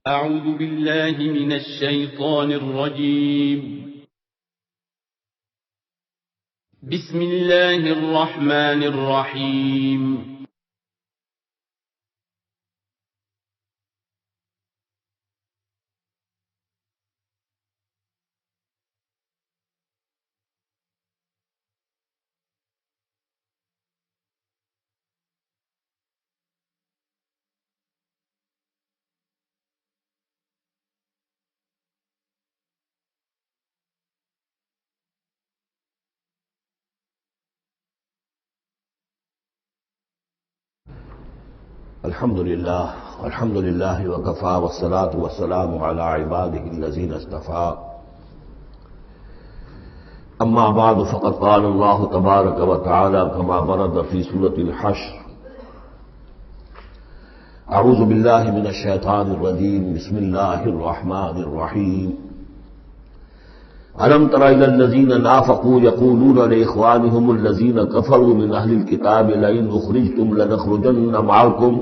أعوذ بالله من الشيطان الرجيم. بسم الله الرحمن الرحيم. الحمد للہ وکفى والصلاة والسلام على عباده الذين اصطفى. اما بعد فقد قال الله تبارك وتعالى كما ورد في سورة الحشر: اعوذ باللہ من الشیطان الرجیم، بسم اللہ الرحمن الرحیم. ألم تر إلى الذين نافقوا يقولون لإخوانهم الذين كفروا من أهل الكتاب لئن أخرجتم لنخرجن معكم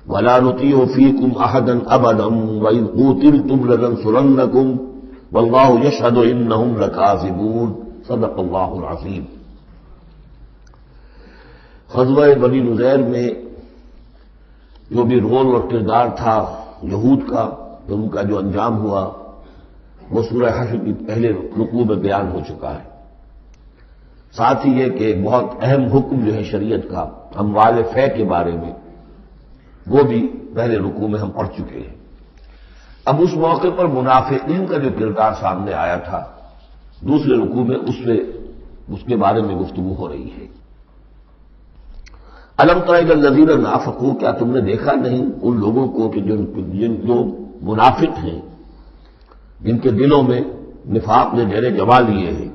ولا نطيع فيكم أحدا أبدا وإن قوتلتم لننصرنكم والله يشهد إنهم لكاذبون. صدق اللہ العظیم. غزوہ بنی نذیر میں جو بھی رول اور کردار تھا یہود کا، ان کا جو انجام ہوا وہ سورہ حشر کی پہلے رکوع میں بیان ہو چکا ہے. ساتھ ہی یہ کہ ایک بہت اہم حکم جو ہے شریعت کا اموال فے کے بارے میں، وہ بھی پہلے رکوع میں ہم پڑھ چکے ہیں. اب اس موقع پر منافقین کا جو کردار سامنے آیا تھا دوسرے رکوع میں اس کے بارے میں گفتگو ہو رہی ہے. الم تر الی الذین نافقوا، کیا تم نے دیکھا نہیں ان لوگوں کو کہ جو منافق ہیں، جن کے دلوں میں نفاق نے ڈیرے جما لیے ہیں.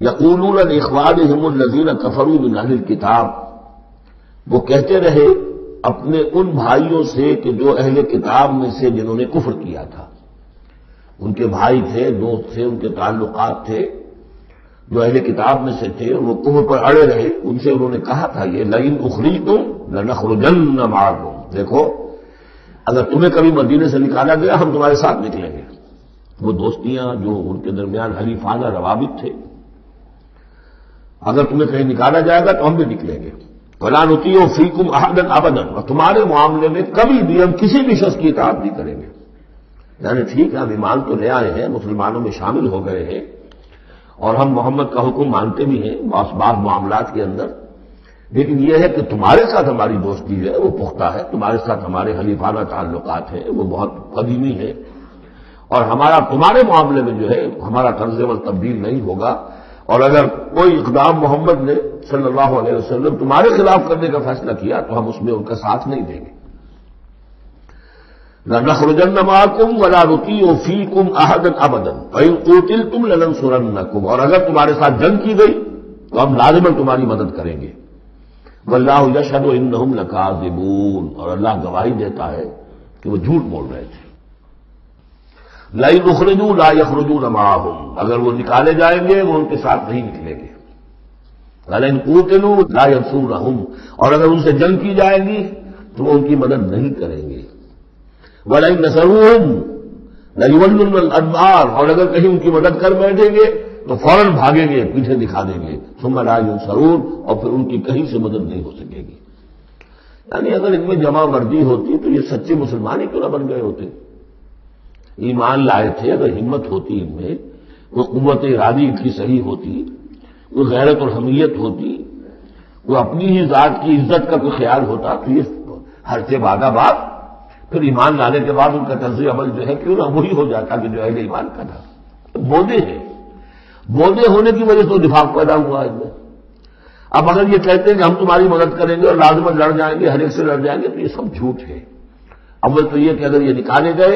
یقولون لاخوانہم الذین کفروا من اہل الکتاب، وہ کہتے رہے اپنے ان بھائیوں سے کہ جو اہل کتاب میں سے جنہوں نے کفر کیا تھا. ان کے بھائی تھے، دوست تھے، ان کے تعلقات تھے جو اہل کتاب میں سے تھے، وہ کفر پر اڑے رہے. ان سے انہوں نے کہا تھا یہ لئن اخرجتم لنخرجن معکم، دیکھو اگر تمہیں کبھی مدینے سے نکالا گیا ہم تمہارے ساتھ نکلیں گے. وہ دوستیاں جو ان کے درمیان حلیفانہ روابط تھے، اگر تمہیں کہیں نکالا جائے گا تو ہم بھی نکلیں گے. وَلَا نُطِيعُ فِيكُمْ أَحَدًا أَبَدًا، اور تمہارے معاملے میں کبھی بھی ہم کسی بھی شخص کی اطاعت نہیں کریں گے. یعنی ٹھیک ہے ہم ایمان تو لے آئے ہیں، مسلمانوں میں شامل ہو گئے ہیں اور ہم محمد کا حکم مانتے بھی ہیں بعض معاملات کے اندر، لیکن یہ ہے کہ تمہارے ساتھ ہماری دوستی جو ہے وہ پختہ ہے، تمہارے ساتھ ہمارے حلیفانہ تعلقات ہیں وہ بہت قدیمی ہیں، اور تمہارے معاملے میں جو ہے ہمارا طرز عمل تبدیل نہیں ہوگا. اور اگر کوئی اقدام محمد نے صلی اللہ علیہ وسلم تمہارے خلاف کرنے کا فیصلہ کیا تو ہم اس میں ان کا ساتھ نہیں دیں گے. لَنَخْرُجَنَّ مَعَكُمْ وَلَا نُطِيعُ فِيكُمْ أَحَدًا أَبَدًا وَإِن قُوتِلْتُمْ لَنَنصُرَنَّكُمْ، اور اگر تمہارے ساتھ جنگ کی گئی تو ہم لازماً تمہاری مدد کریں گے. وَاللَّهُ يَشْهَدُ إِنَّهُمْ لَكَاذِبُونَ، اور اللہ گواہی دیتا ہے کہ وہ جھوٹ بول رہے تھے. لَئِنْ أُخْرِجُوا لَا يَخْرُجُونَ مَعَهُمْ، اگر وہ نکالے جائیں گے وہ ان کے ساتھ نہیں نکلیں گے. وَلَئِنْ قُوتِلُوا لَا يَنصُرُونَهُمْ، اور اگر ان سے جنگ کی جائے گی تو وہ ان کی مدد نہیں کریں گے. وَلَئِنْ نَصَرُوهُمْ لَيُوَلُّنَّ الْأَدْبَارَ، اور اگر کہیں ان کی مدد کر بیٹھیں گے تو فوراً بھاگیں گے، پیچھے دکھا دیں گے. ثُمَّ لَا يُنصَرُونَ، اور پھر ان کی کہیں سے مدد نہیں ہو سکے گی. یعنی اگر ان میں جمع مردی ہوتی تو یہ سچے مسلمان ہی کیوں نہ بن گئے ہوتے؟ ایمان لائے تھے، اگر ہمت ہوتی ان میں، کوئی قوت ارادی ان کی صحیح ہوتی، کوئی غیرت اور حمیت ہوتی، کوئی اپنی ہی ذات کی عزت کا کوئی خیال ہوتا تو یہ ہر سے بعد پھر ایمان لانے کے بعد ان کا طرز عمل جو ہے کیوں نہ وہی ہو جاتا کہ جو اہل ایمان کا تھا. بودے ہیں، بودے ہونے کی وجہ سے نفاق پیدا ہوا ہے ان میں. اب اگر یہ کہتے ہیں کہ ہم تمہاری مدد کریں گے اور لازماً لڑ جائیں گے، ہر ایک سے لڑ جائیں گے، تو یہ سب جھوٹ ہے. اول تو یہ کہ اگر یہ نکالے گئے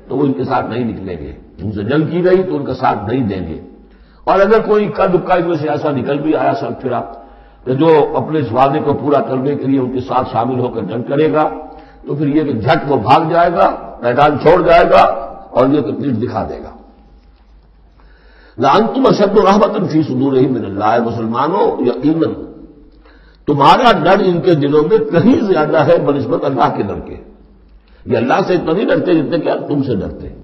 تو وہ ان کے ساتھ نہیں نکلیں گے، ان سے جنگ کی گئی تو ان کا ساتھ نہیں دیں گے. اور اگر کوئی اکا دکا ان میں سے ایسا نکل بھی آیا سر پھرا کہ جو اپنے اس وعدے کو پورا کرنے کے لیے ان کے ساتھ شامل ہو کر جنگ کرے گا تو پھر یہ کہ جھٹ وہ بھاگ جائے گا، میدان چھوڑ جائے گا اور یہ کہ پیٹھ دکھا دے گا. لَأَنْتُمْ أَشَدُّ رَهْبَةً فِي صُدُورِهِم مِّنَ اللَّهِ، مسلمانوں یقیناً تمہارا ڈر ان کے دلوں میں کہیں زیادہ ہے بنسبت اللہ کے ڈر کے. یہ اللہ سے اتنا نہیں ڈرتے جتنے کہ تم سے ڈرتے ہیں۔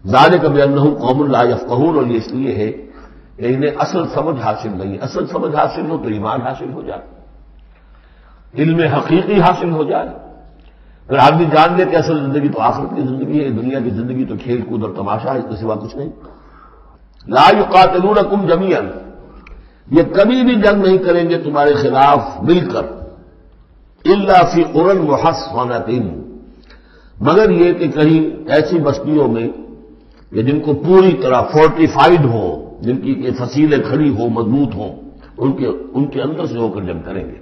ذالک بانہم قوم لا یفقہون، اور یہ اس لیے ہے کہ انہیں اصل سمجھ حاصل نہیں ہے۔ اصل سمجھ حاصل ہو تو ایمان حاصل ہو جائے، علم حقیقی حاصل ہو جائے، پھر آدمی جان لے کہ اصل زندگی تو آخرت کی زندگی ہے، دنیا کی زندگی تو کھیل کود اور تماشا ہے، اس کے سوا کچھ نہیں۔ لا یقاتلونکم جمیعا، یہ کبھی بھی جنگ نہیں کریں گے تمہارے خلاف مل کر، الا فی قری محصنۃ، مگر یہ کہ کہیں ایسی بستیوں میں کہ جن کو پوری طرح فورٹیفائڈ ہو، جن کی فصیلیں کھڑی ہو، مضبوط ہوں، ان کے اندر سے ہو کر جنگ کریں گے،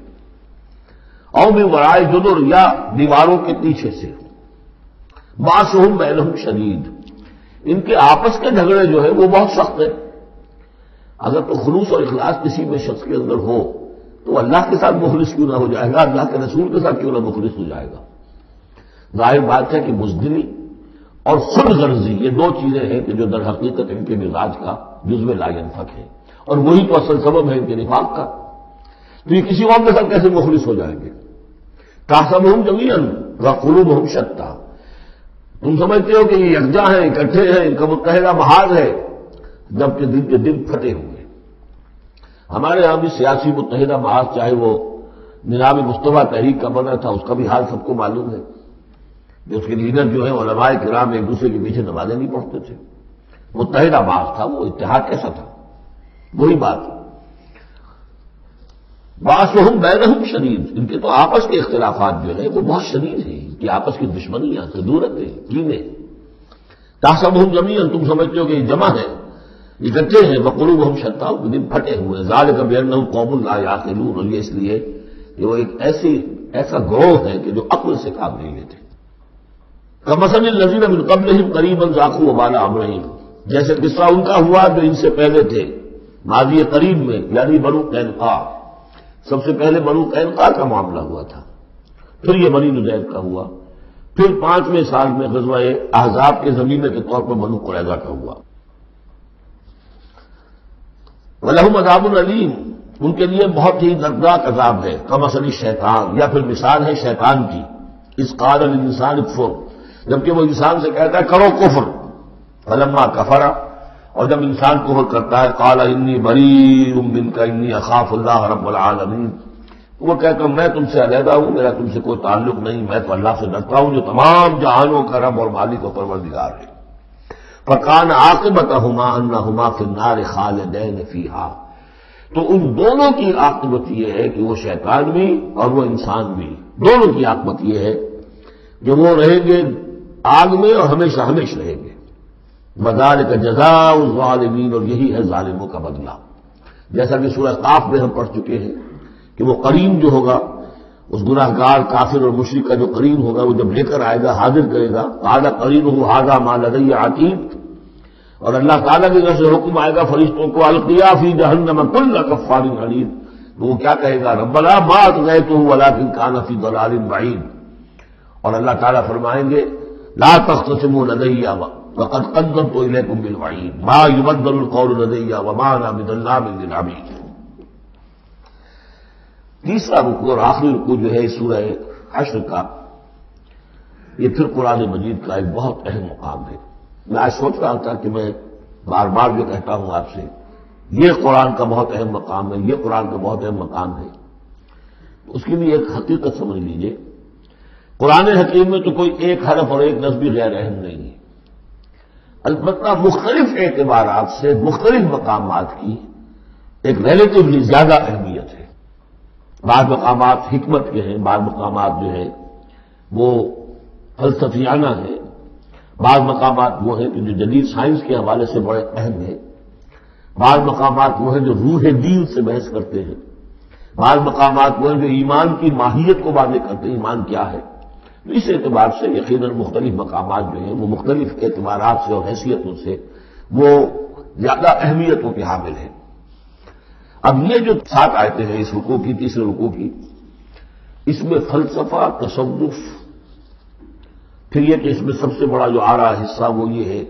اور من ورائے جدر، یا دیواروں کے پیچھے سے۔ باسہم بینہم شدید، ان کے آپس کے جھگڑے جو ہے وہ بہت سخت ہیں۔ اگر تو خلوص اور اخلاص کسی میں شخص کے اندر ہو تو اللہ کے ساتھ مخلص کیوں نہ ہو جائے گا، اللہ کے رسول کے ساتھ کیوں نہ مخلص ہو جائے گا۔ ظاہر بات ہے کہ بزدلی اور خود غرضی یہ دو چیزیں ہیں کہ جو در حقیقت ان کے مزاج کا جزو لا ینفک ہے، اور وہی تو اصل سبب ہے ان کے نفاق کا۔ تو یہ کسی اور کے ساتھ کیسے مخلص ہو جائیں گے؟ تحسبہم جمیعا وقلوبہم شتیٰ، تم سمجھتے ہو کہ یہ یکجا ہیں، اکٹھے ہیں، ان کا متحدہ محاذ ہے، جبکہ دل کے دل پھٹے ہوئے۔ ہمارے یہاں بھی سیاسی متحدہ محاذ، چاہے وہ نظام مصطفیٰ تحریک کا بنا تھا، اس کا بھی حال سب کو معلوم ہے، جو اس کے لیڈر جو ہیں علماء کرام ایک دوسرے کے پیچھے نمازیں نہیں پڑھتے تھے، متحدہ محاذ تھا، وہ اتحاد کیسا تھا؟ وہی بات۔ باسہم بینہم شدید، ان کے تو آپس کے اختلافات جو ہیں وہ بہت شدید ہیں، ان کی آپس کی دشمنیاں، صدورتیں، کینے۔ تحسبہم جمیعا، تم سمجھتے ہو کہ یہ جمع ہے، اکٹھے ہیں، وقلوبہم شتیٰ، دل پھٹے ہوئے۔ ذالک بانہم قوم لا یعقلون، اور یہ اس لیے کہ وہ ایک ایسا گروہ ہے کہ جو عقل سے کام نہیں لیتے۔ کمثل الذین من قبلہم قریبا ذاقوا وبال امرہم، جیسے قصہ ان کا ہوا جو ان سے پہلے تھے ماضی قریب میں، یعنی بنو قینقاع۔ سب سے پہلے بنو قینقاع کا معاملہ ہوا تھا، پھر یہ بنی نضیر کا ہوا، پھر 5ویں سال میں غزوہ احزاب کے زمینہ کے طور پر بنو قریظہ کا ہوا۔ وَلَهُمْ عَذَابٌ عَلِيمٌ، ان کے لیے بہت ہی دردناک عذاب ہے۔ کمثل الشیطان، یا پھر مثال ہے شیطان کی، اذ قال للانسان اکفر، جبکہ وہ انسان سے کہتا ہے کرو کفر، فلما کفر، اور جب انسان کفر کرتا ہے قال انی بریء منک انی اخاف اللہ رب العالمین، وہ کہتا ہوں میں تم سے علیحدہ ہوں، میرا تم سے کوئی تعلق نہیں، میں تو اللہ سے ڈرتا ہوں جو تمام جہانوں کا رب اور مالک و پروردگار ہے۔ فکان عاقبتہما انہما فی النار خالدین فیہا، تو ان دونوں کی عاقبت یہ ہے کہ وہ شیطان بھی اور وہ انسان بھی، دونوں کی عاقبت یہ ہے کہ وہ رہیں گے آگ میں اور ہمیشہ ہمیشہ رہیں گے۔ وذالک جزاء الظالمین، اور یہی ہے ظالموں کا بدلہ، جیسا کہ سورہ قاف میں ہم پڑھ چکے ہیں کہ وہ قرین جو ہوگا، اس گناہ گار کافر اور مشرک کا جو قرین ہوگا، وہ جب لے کر آئے گا، حاضر کرے گا، قال قرینہ ھذا ما لدی عتید، اور اللہ تعالیٰ کی طرف سے حکم آئے گا فرشتوں کو القیا فی جہنم کل کفار عنید، وہ کیا کہے گا ربنا ما اطغیتہ ولکن کان فی ضلال بعید، اور اللہ تعالیٰ فرمائیں گے لا تختصموا لدی وقد قدمت الیکم بالوعید ما یبدل القول لدی وما انا بظلام للعبید۔ تیسرا رکوع اور آخری رکوع جو ہے سورہ حشر کا، یہ پھر قرآن مجید کا ایک بہت اہم مقام ہے۔ میں آج سوچ رہا تھا کہ میں بار بار جو کہتا ہوں آپ سے، یہ قرآن کا بہت اہم مقام ہے، یہ قرآن کا بہت اہم مقام ہے، اس کے لیے ایک حقیقت سمجھ لیجئے، قرآن حکیم میں تو کوئی ایک حرف اور ایک لفظ بھی غیر اہم نہیں ہے، البتہ مختلف اعتبارات سے مختلف مقامات کی ایک ریلیٹیولی زیادہ اہمیت ہے۔ بعض مقامات حکمت کے ہیں، بعض مقامات جو ہے وہ فلسفیانہ ہیں، بعض مقامات وہ ہیں کہ جو جدید سائنس کے حوالے سے بڑے اہم ہیں، بعض مقامات وہ ہیں جو روح دین سے بحث کرتے ہیں، بعض مقامات وہ ہیں جو ایمان کی ماہیت کو واضح کرتے ہیں، ایمان کیا ہے۔ اس اعتبار سے یقیناً مختلف مقامات جو ہیں وہ مختلف اعتبارات سے اور حیثیتوں سے وہ زیادہ اہمیتوں کے حامل ہیں۔ اب یہ جو 7 آیتیں ہیں اس رکوع کی، تیسرے رکوع کی، اس میں فلسفہ، تصوف، پھر یہ کہ اس میں سب سے بڑا جو آ رہا حصہ وہ یہ ہے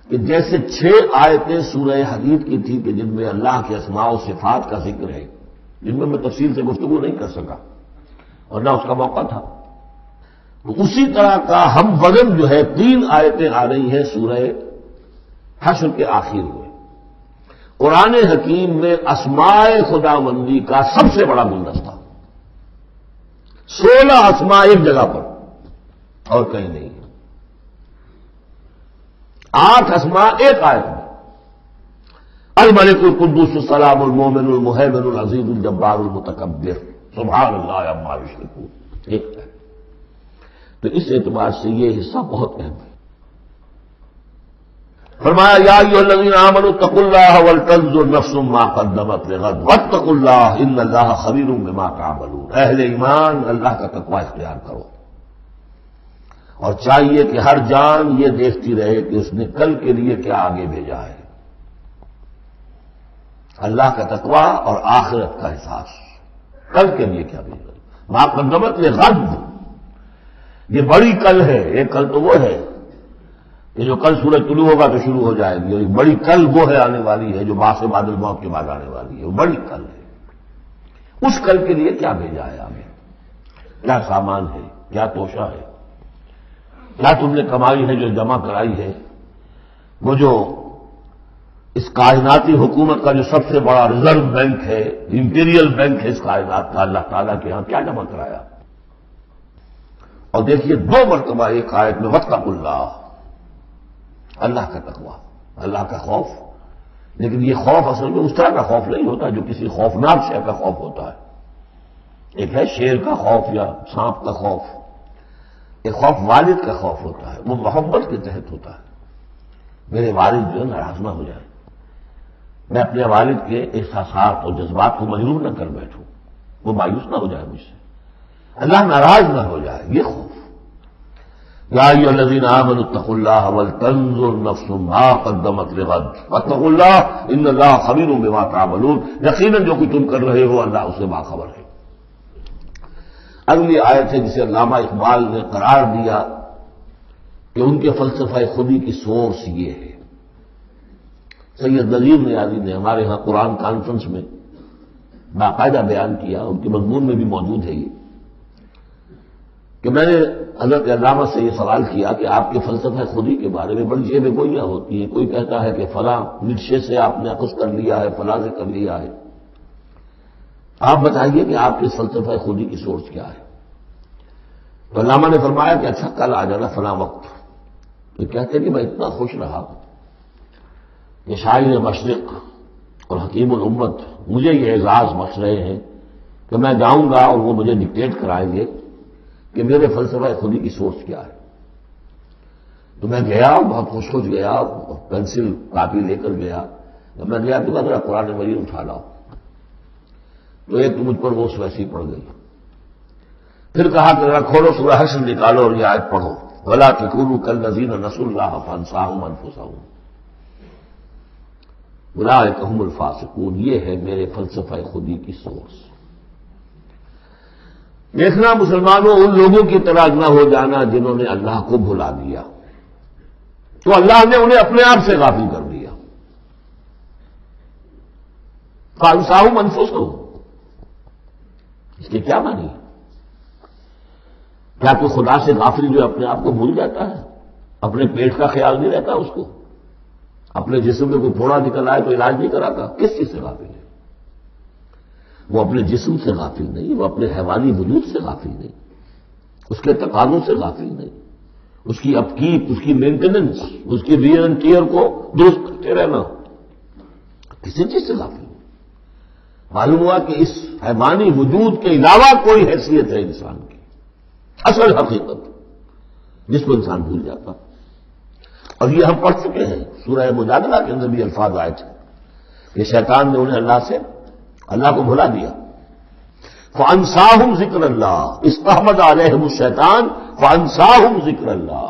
کہ جیسے 6 آیتیں سورہ حدید کی تھی کہ جن میں اللہ کے اسماء و صفات کا ذکر ہے، جن میں تفصیل سے گفتگو نہیں کر سکا اور نہ اس کا موقع تھا، تو اسی طرح کا ہم وزن جو ہے 3 آیتیں آ رہی ہیں سورہ حشر کے آخر میں. قرآن حکیم میں اسماء خداوندی کا سب سے بڑا گلدستہ 16 اسماء ایک جگہ پر اور کہیں نہیں. 8 اسماء ایک آیت میں. الملک القدوس السلام المومن المہیمن العزیز الجبار المتکبر سبحان اللہ عما یشرکون ایک ہے. تو اس اعتبار سے یہ حصہ بہت اہم ہے. فرمایا یا ایھا الذین آمنوا اتقوا اللہ ولتنظر نفس ما قدمت لغد واتقوا اللہ ان اللہ خبیر بما تعملون. اہل ایمان اللہ کا تقوی اختیار کرو اور چاہیے کہ ہر جان یہ دیکھتی رہے کہ اس نے کل کے لیے کیا آگے بھیجا ہے. اللہ کا تقوی اور آخرت کا احساس کل کے لیے کیا بھیجا. ما قدمت لغد یہ بڑی کل ہے. ایک کل تو وہ ہے کہ جو کل سورج طلوع ہوگا تو شروع ہو جائے گی, اور ایک بڑی کل وہ ہے آنے والی ہے جو باس بادل موت کے بعد آنے والی ہے. وہ بڑی کل ہے. اس کل کے لیے کیا بھیجا ہے آگے, کیا سامان ہے, کیا توشہ ہے, کیا تم نے کمائی ہے جو جمع کرائی ہے. وہ جو اس کائناتی حکومت کا جو سب سے بڑا ریزرو بینک ہے, امپیریل بینک ہے اس کائنات کا, اللہ تعالیٰ کے ہاں کیا جمع کرایا. اور دیکھیے 2 مرتبہ ایک آیت میں واتقوا اللہ, اللہ کا تقوی, اللہ کا خوف. لیکن یہ خوف اصل میں اس طرح کا خوف نہیں ہوتا جو کسی خوفناک شے کا خوف ہوتا ہے. ایک ہے شیر کا خوف یا سانپ کا خوف, ایک خوف والد کا خوف ہوتا ہے, وہ محبت کے تحت ہوتا ہے. میرے والد جو ہے ناراض نہ ہو جائے, میں اپنے والد کے احساسات اور جذبات کو مجروح نہ کر بیٹھوں, وہ مایوس نہ ہو جائے مجھ سے, اللہ ناراض نہ ہو جائے, یہ خوف. یا ایھا الذین آمنوا اتقوا اللہ ولتنظر نفس ما قدمت لغد واتقوا اللہ ان اللہ خبیر بما تعملون. یقیناً جو کچھ تم کر رہے ہو اللہ اسے باخبر ہے. اگلی آیت ہے جسے علامہ اقبال نے قرار دیا کہ ان کے فلسفہ خودی کی سورس یہ ہے. سید نذیر نیازی نے ہمارے ہاں قرآن کانفرنس میں باقاعدہ بیان کیا, ان کے مضمون میں بھی موجود ہے یہ, کہ میں نے حضرت علامہ سے یہ سوال کیا کہ آپ کے فلسفہ خودی کے بارے میں بڑی جیبیں گوئیاں ہوتی ہیں. کوئی کہتا ہے کہ فلاں نشے سے آپ نے اخذ کر لیا ہے, فلاں سے کر لیا ہے. آپ بتائیے کہ آپ کے فلسفہ خودی کی سورس کیا ہے. تو علامہ نے فرمایا کہ اچھا کل آ جانا فلاں وقت. تو کہتے کہ میں اتنا خوش رہا کہ شاعر مشرق اور حکیم الامت مجھے یہ اعزاز بخش رہے ہیں کہ میں جاؤں گا اور وہ مجھے ڈکٹیٹ کرائیں گے کہ میرے فلسفہ خودی کی سورس کیا ہے. تو میں گیا, بہت خوش گیا, پینسل کاپی لے کر گیا. جب میں گیا تو ذرا قرآن مجید اٹھا لاؤ, تو ایک تو مجھ پر وہ ویسی پڑ گئی. پھر کہا کہ ذرا کھولو سورہ حشر نکالو اور یہ آیت پڑھو, ولا تکونوا کالذین نسوا اللہ فانساہم انفسہم اولئک ھم الفاسقون. یہ ہے میرے فلسفہ خودی کی سورس. دیکھنا مسلمانوں, ان لوگوں کی طرح نہ ہو جانا جنہوں نے اللہ کو بھلا دیا, تو اللہ نے انہیں اپنے آپ سے غافل کر دیا. فانساہم انفسہم, اس کے کیا معنی؟ کیا کوئی خدا سے غافل جو اپنے آپ کو بھول جاتا ہے؟ اپنے پیٹ کا خیال نہیں رہتا اس کو؟ اپنے جسم میں کوئی پھوڑا نکل آئے تو علاج نہیں کراتا؟ کس چیز سے غافل ہے؟ وہ اپنے جسم سے غافل نہیں, وہ اپنے حیوانی وجود سے غافل نہیں, اس کے تقاضوں سے غافل نہیں, اس کی اپکیپ, اس کی مینٹیننس, اس کی ریئر اینڈ ٹیئر کو درست کرتے رہنا, کسی چیز سے غافل نہیں. معلوم ہوا کہ اس حیوانی وجود کے علاوہ کوئی حیثیت ہے انسان کی, اصل حقیقت جس کو انسان بھول جاتا. اور یہ ہم پڑھ چکے ہیں سورہ مجادلہ کے اندر بھی الفاظ آئے تھے کہ شیطان نے انہیں اللہ کو بھلا دیا. فانساہم ذکر اللہ, استحوذ علیہم الشیطان فانساہم ذکر اللہ.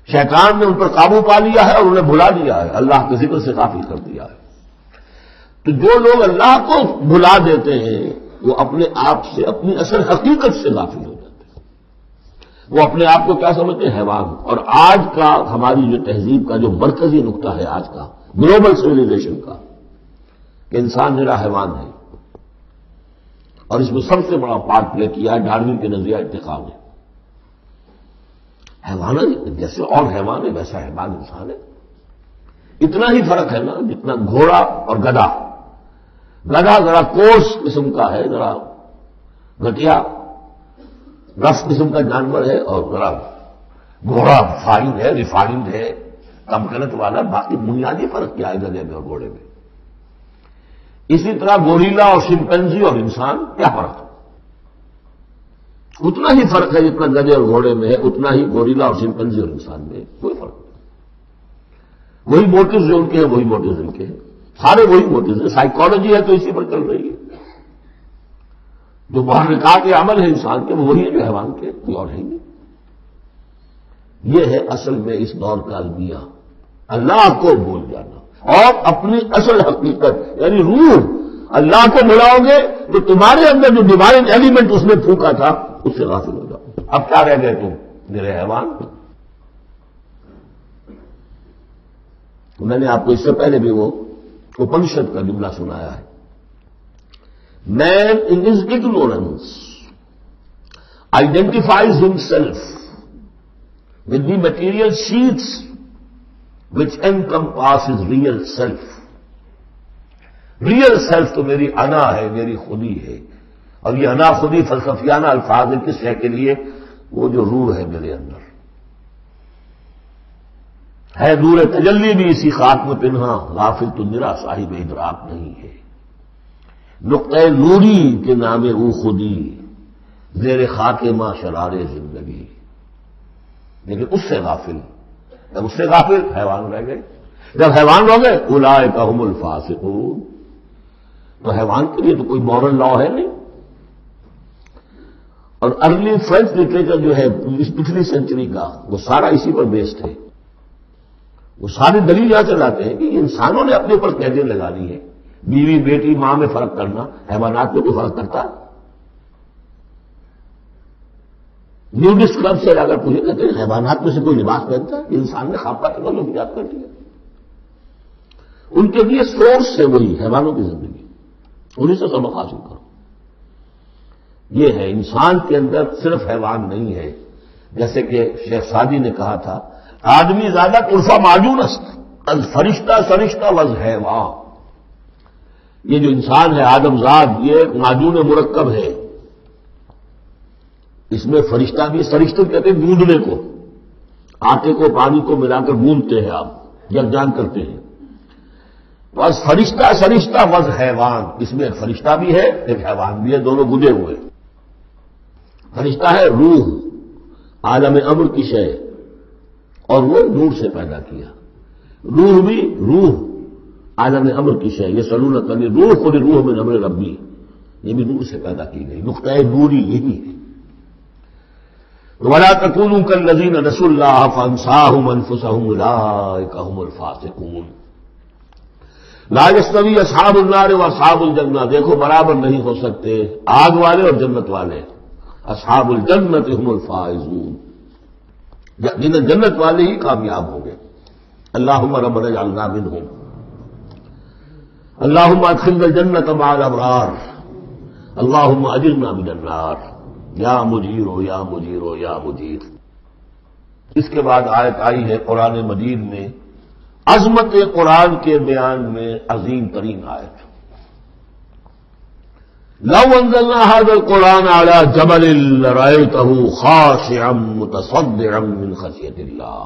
شیطان نے ان پر قابو پا لیا ہے اور انہیں بھلا دیا ہے, اللہ کے ذکر سے غافل کر دیا ہے. تو جو لوگ اللہ کو بھلا دیتے ہیں وہ اپنے آپ سے, اپنی اصل حقیقت سے غافل ہو جاتے ہیں. وہ اپنے آپ کو کیا سمجھتے ہیں؟ حیوان. اور آج کا ہماری جو تہذیب کا جو مرکزی نقطہ ہے آج کا گلوبل سویلائزیشن کا, کہ انسان میرا حیوان ہے, اور اس میں سب سے بڑا پارٹ پلے کیا ہے ڈاروین کے نظریہ انتقام نے. حیوان جیسے اور حیوان ہے ویسا حیوان انسان ہے. اتنا ہی فرق ہے نا جتنا گھوڑا اور گدھا. گدھا ذرا کوس قسم کا ہے، ذرا گٹیا رف قسم کا جانور ہے، اور ذرا گھوڑا فائن ہے، ریفائنڈ ہے، کم قلت والا. باقی بنیادی فرق کیا ہے گدھے میں اور گھوڑے میں؟ اسی طرح گوریلا اور شمپینزی اور انسان کیا فرق ہے؟ اتنا ہی فرق ہے جتنا گدھے اور گھوڑے میں ہے، اتنا ہی گوریلا اور شمپینزی اور انسان میں ہے. کوئی فرق نہیں. وہی موٹیوز جو ان کے ہیں وہی موٹیوز ان کے ہیں، سارے وہی موٹیوز ہیں. سائیکالوجی ہے تو اسی پر چل رہی ہے. جو محرکات عمل ہے انسان کے وہ وہی ہے جو حیوان کے، کوئی اور ہے نہیں. یہ ہے اصل میں اس دور کا المیہ، اللہ کو بھول جانا اور اپنی اصل حقیقت یعنی روح. اللہ کو بلاؤ گے تو تمہارے اندر جو ڈیوائن ایلیمنٹ اس نے پھونکا تھا اس سے غافل ہو جاؤ. اب کیا رہ گئے تم میرے حیوان؟ میں نے آپ کو اس سے پہلے بھی وہ اپنشد کا جملہ سنایا ہے. Man in his ignorance identifies himself with the material sheets which encompass his real self. Real self تو میری انا ہے، میری خودی ہے. اور یہ انا خودی فلسفیانہ الفاظ ہے کس شے کے لیے؟ وہ جو روح ہے میرے اندر ہے. نور تجلی بھی اسی خاک میں پنہا، غافل تو میرا صاحب ادراک نہیں ہے. نقطۂ نوری کے نام او خودی، زیر خاک ماں شرار زندگی. لیکن اس سے غافل، جب اس سے غافل حیوان رہ گئے. جب حیوان ہو گئے اولئک ھم الفاسقون. تو حیوان کے لیے تو کوئی مورل لا ہے نہیں. اور ارلی فرینچ لٹریچر جو ہے پچھلی سینچری کا وہ سارا اسی پر بیسڈ ہے. وہ ساری دلیل یہاں سے لاتے ہیں کہ انسانوں نے اپنے اوپر قیدیں لگانی ہے. بیوی بیٹی ماں میں فرق کرنا، حیوانات میں کوئی فرق کرتا؟ نیوڈسٹ کلب سے اگر پوچھے کہتے ہیں حیوانات میں سے کوئی لباس پہنتا ہے؟ انسان نے خواب کا تکلف ایجاد کر دیا. ان کے لیے سورس ہے وہی حیوانوں کی زندگی، انہیں سے سبق حاصل کرو. یہ ہے انسان کے اندر صرف حیوان نہیں ہے. جیسے کہ شیخ سعدی نے کہا تھا آدمی زیادہ عرفہ معجون است فرشتہ سرشتہ وز حیوان. یہ جو انسان ہے آدم ذات یہ ایک معجون مرکب ہے. اس میں فرشتہ بھی، فرشتے کہتے ہیں گوندنے کو، آٹے کو پانی کو ملا کر گوندتے ہیں آپ، یکجان کرتے ہیں. بس فرشتہ سرشتہ وز حیوان، اس میں ایک فرشتہ بھی ہے ایک حیوان بھی ہے، دونوں گدے ہوئے. فرشتہ ہے روح، عالم امر کی شے، اور وہ نور سے پیدا کیا. روح بھی روح عالم امر کی شے، یہ سلونت علی روح خود روح من امر ربی، یہ بھی نور سے پیدا کی گئی. نقطۂ نوری یہی ہے. وَلَا تَكُونُوا كَالَّذِينَ نَسُوا اللَّهَ فَأَنسَاهُمْ أَنفُسَهُمْ أُولَٰئِكَ هُمُ الْفَاسِقُونَ. لا يستوي اصحاب النار واصحاب الجنہ. دیکھو برابر نہیں ہو سکتے آگ والے اور جنت والے. اصحاب الجنت هم الفائزون، جنت والے ہی کامیاب ہوں گے. اللہم ربنا اجعلنا منہم. اللہم ادخلنا الجنت مع الابرار. اللہم اجرنا من النار. یا مجیر یا مجیر یا مجیر. اس کے بعد آیت آئی ہے قرآن مجید میں عظمت قرآن کے بیان میں عظیم ترین آیت. لو انزلنا هذا القرآن على جبل لرأيته خاشعا متصدعا من خشية الله.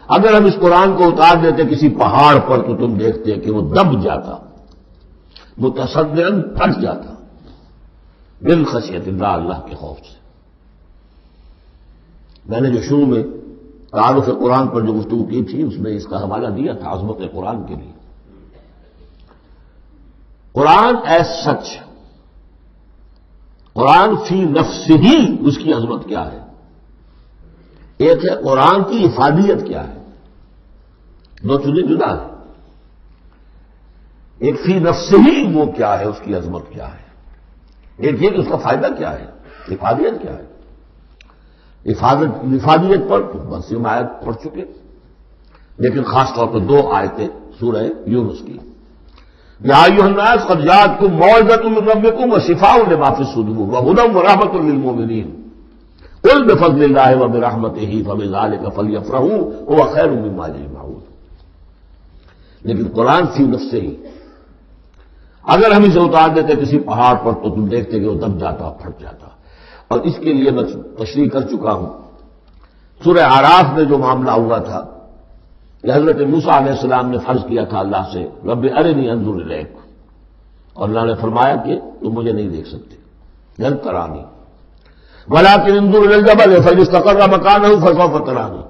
اگر ہم اس قرآن کو اتار دیتے کسی پہاڑ پر تو تم دیکھتے کہ وہ دب جاتا، متصدعا پھٹ جاتا من خشیت اللہ، اللہ کے خوف سے. میں نے جو شروع میں تعارف قرآن پر جو گفتگو کی تھی اس میں اس کا حوالہ دیا تھا عظمت قرآن کے لیے. قرآن ایز سچ، قرآن فی نفسہ ہی اس کی عظمت کیا ہے. ایک ہے قرآن کی افادیت کیا ہے، دو چیزیں جدا ہے. ایک فی نفسہ ہی وہ کیا ہے، اس کی عظمت کیا ہے. ایک یہ کہ اس کا فائدہ کیا ہے، افادیت کیا ہے. افادیت پر بس یہ آیت پڑھ چکے، لیکن خاص طور پر دو آیتیں سورہ یونس کی. یا ایھا الناس قد جاءتکم موعظۃ من ربکم وشفاء لما فی الصدور وہدی ورحمۃ للمؤمنین. قل بفضل اللہ وبرحمتہ فبذلک فلیفرحوا هو خیر مما یجمعون. لیکن قرآن فی نفسہ ہی اگر ہم اسے اتار دیتے کسی پہاڑ پر تو تم دیکھتے کہ وہ دب جاتا پھٹ جاتا. اور اس کے لیے میں تشریح کر چکا ہوں. سورہ اعراف میں جو معاملہ ہوا تھا کہ حضرت موسیٰ علیہ السلام نے فرض کیا تھا اللہ سے رب ارنی انظر الیک، اور اللہ نے فرمایا کہ تم مجھے نہیں دیکھ سکتے، لن ترانی ولکن انظر الی الجبل فإن استقر مکانہ فسوف ترانی.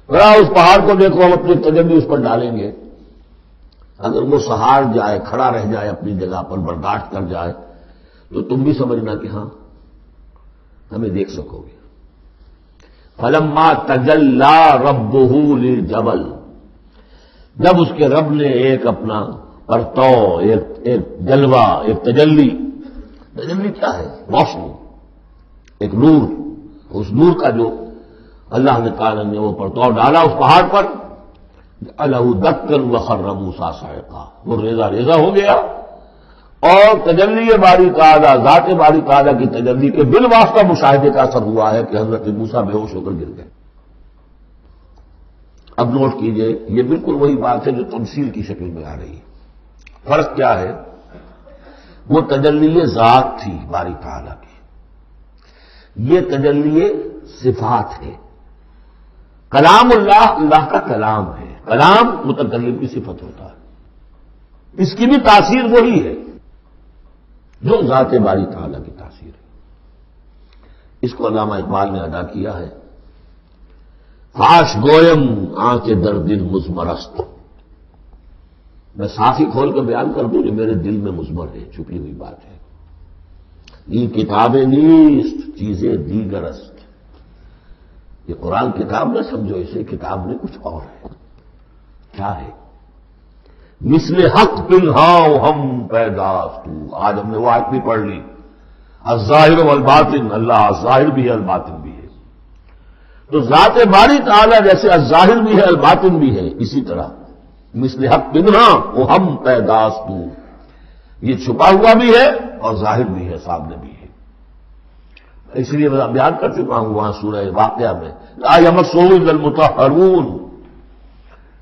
ذرا اس پہاڑ کو دیکھو، ہم اپنی تجلی اس پر ڈالیں گے، اگر وہ سہار جائے، کھڑا رہ جائے اپنی جگہ پر، برداشت کر جائے، تو تم بھی سمجھنا کہ ہاں ہمیں دیکھ سکو گے. فلما تجلی ربہ للجبل، جب اس کے رب نے ایک اپنا پرتو، ایک جلوہ، ایک تجلی کیا ہے؟ روشنی، ایک نور، اس نور کا جو اللہ تعالی نے وہ پرتو ڈالا اس پہاڑ پر، جعلہ دکا وخر موسیٰ صعقا، وہ ریزہ ریزہ ہو گیا. اور تجلی باری تعالیٰ، ذات باری تعالیٰ کی تجلی کے بالواسطہ مشاہدے کا اثر ہوا ہے کہ حضرت موسیٰ بے ہوش ہو کر گر گئے. اب نوٹ کیجئے، یہ بالکل وہی بات ہے جو تمثیل کی شکل میں آ رہی ہے. فرق کیا ہے؟ وہ تجلی ذات تھی باری تعالیٰ کی، یہ تجلی صفات ہے. کلام اللہ، اللہ کا کلام ہے، کلام متکلم کی صفت ہوتا ہے، اس کی بھی تاثیر وہی ہے جو ذات باری تعالیٰ کی تاثیر ہے. اس کو علامہ اقبال نے ادا کیا ہے، فاش گویم آنچ در دل مزمرست. میں صاف ہی کھول کر بیان کر دوں جو میرے دل میں مزمر ہے، چھپی ہوئی بات ہے. یہ کتابیں نیست چیزیں دیگرست. یہ قرآن کتاب نہ سمجھو اسے، کتاب میں کچھ اور ہے. کیا ہے؟ مثل حق پنہاؤ ہم پیداست. آج ہم نے وہ آیت بھی پڑھ لی، الظاہر والباطن، اللہ الظاہر بھی ہے الباطن بھی ہے. تو ذات باری تعالیٰ جیسے الظاہر بھی ہے الباطن بھی ہے، اسی طرح مثل حق پنہا وہ ہم پیداست، یہ چھپا ہوا بھی ہے اور ظاہر بھی ہے، سامنے بھی ہے. اس لیے میں بیان کر چکا ہوں وہاں سورہ واقعہ میں، لا یمسہ الا المطہرون،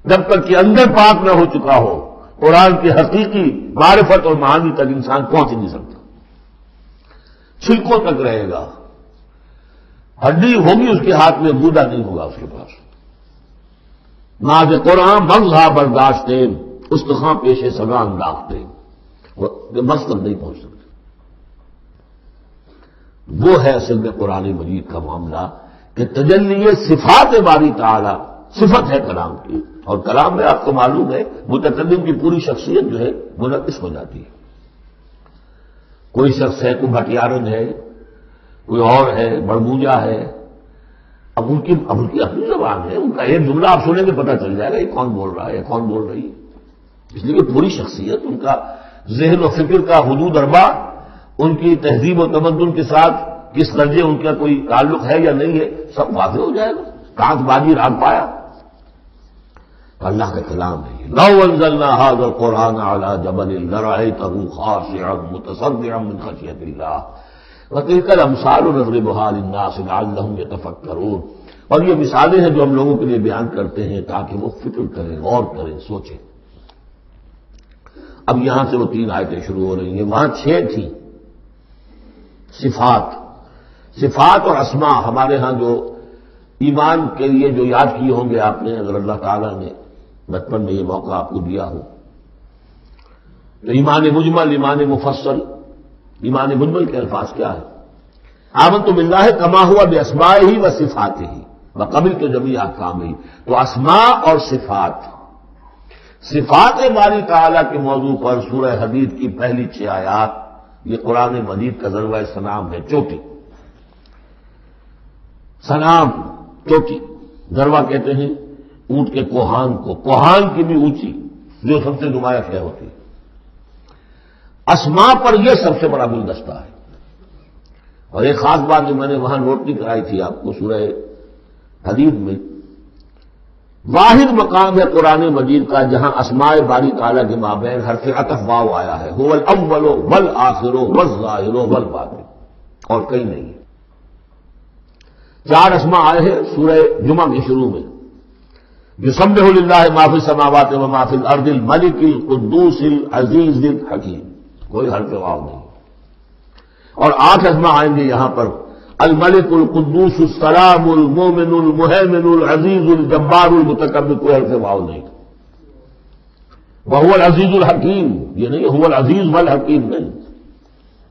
جب تک کہ اندر پاک نہ ہو چکا ہو قرآن کی حقیقی معرفت اور معانی تک انسان پہنچ نہیں سکتا. چھلکوں تک رہے گا، ہڈی ہوگی اس کے ہاتھ میں، گودا نہیں ہوگا اس کے پاس. ناز قرآن مغزہ برداشتے استخاں پیش سگا انداختے، بس تک نہیں پہنچ سکتے. وہ ہے اصل میں قرآن مجید کا معاملہ کہ تجلی صفات باری تعالی صفت ہے کلام کی، اور کلام میں آپ کو معلوم ہے متکلم کی پوری شخصیت جو ہے منعکس ہو جاتی ہے. کوئی شخص ہے، کوئی بھٹیارن ہے، کوئی اور ہے، بڑموجا ہے، اب ان کی اپنی زبان ہے، ان کا ایک جملہ آپ سنیں گے پتہ چل جائے گا یہ کون بول رہا ہے، یہ کون بول رہی ہے. اس لیے کہ پوری شخصیت، ان کا ذہن و فکر کا حدود اربع، ان کی تہذیب و تمدن کے ساتھ کس درجے ان کا کوئی تعلق ہے یا نہیں ہے، سب واضح ہو جائے گا. کانچ بازی راگ پایا. اللہ کا کلام ہے. لو انزلنا هذا القرآن على جبل لرأيته خاشعا متصدعا من خشية الله وتلك الأمثال نضربها للناس لعلهم يتفكرون. اور یہ مثالیں ہیں جو ہم لوگوں کے لیے بیان کرتے ہیں تاکہ وہ فکر کریں، غور کریں، سوچیں. اب یہاں سے وہ 3 آیتیں شروع ہو رہی ہیں، وہاں 6 تھیں. صفات اور اسماء ہمارے ہاں جو ایمان کے لیے جو یاد کیے ہوں گے آپ نے، اگر اللہ تعالیٰ نے بچپن میں یہ موقع آپ کو دیا ہو، تو ایمان مجمل، ایمان مفصل. ایمان مجمل کے الفاظ کیا ہے؟ آمنت باللہ کما ہوا باسمائہ و صفاتہ وقبلت جمیع احکامہ. تو اسماء اور صفات باری تعالیٰ کے موضوع پر سورہ حدید کی پہلی 6 آیات، یہ قرآن مجید کا ذروہ سنام ہے، چوٹی. سنام چوٹی، ذروہ کہتے ہیں اونٹ کے کوہان کو، کوہان کی بھی اونچی جو سب سے نمایاں شے ہوتی ہے. اسماء پر یہ سب سے بڑا گلدستہ ہے. اور ایک خاص بات جو میں نے وہاں نوٹ نہیں کرائی تھی آپ کو، سورہ حدید میں واحد مقام ہے قرآن مجید کا جہاں اسماء باری تعالیٰ کے مابین حرف عطف واو آیا ہے، هو الاول والآخر والظاہر والباطن، اور کہیں نہیں ہے. 4 اسماء آئے ہیں سورہ جمعہ کے شروع میں، یسبح للہ ما فی السماوات و ما فی الارض الملک القدوس العزیز الحکیم، کوئی حرف واو نہیں۔ اور 8 اسماء آئیں گے یہاں پر، الملک القدوس السلام المومن المہیمن العزیز الجبار المتکبر، کوئی حرف واو نہیں۔ وہو العزیز الحکیم، یہ نہیں هو العزیز والحکیم نہیں۔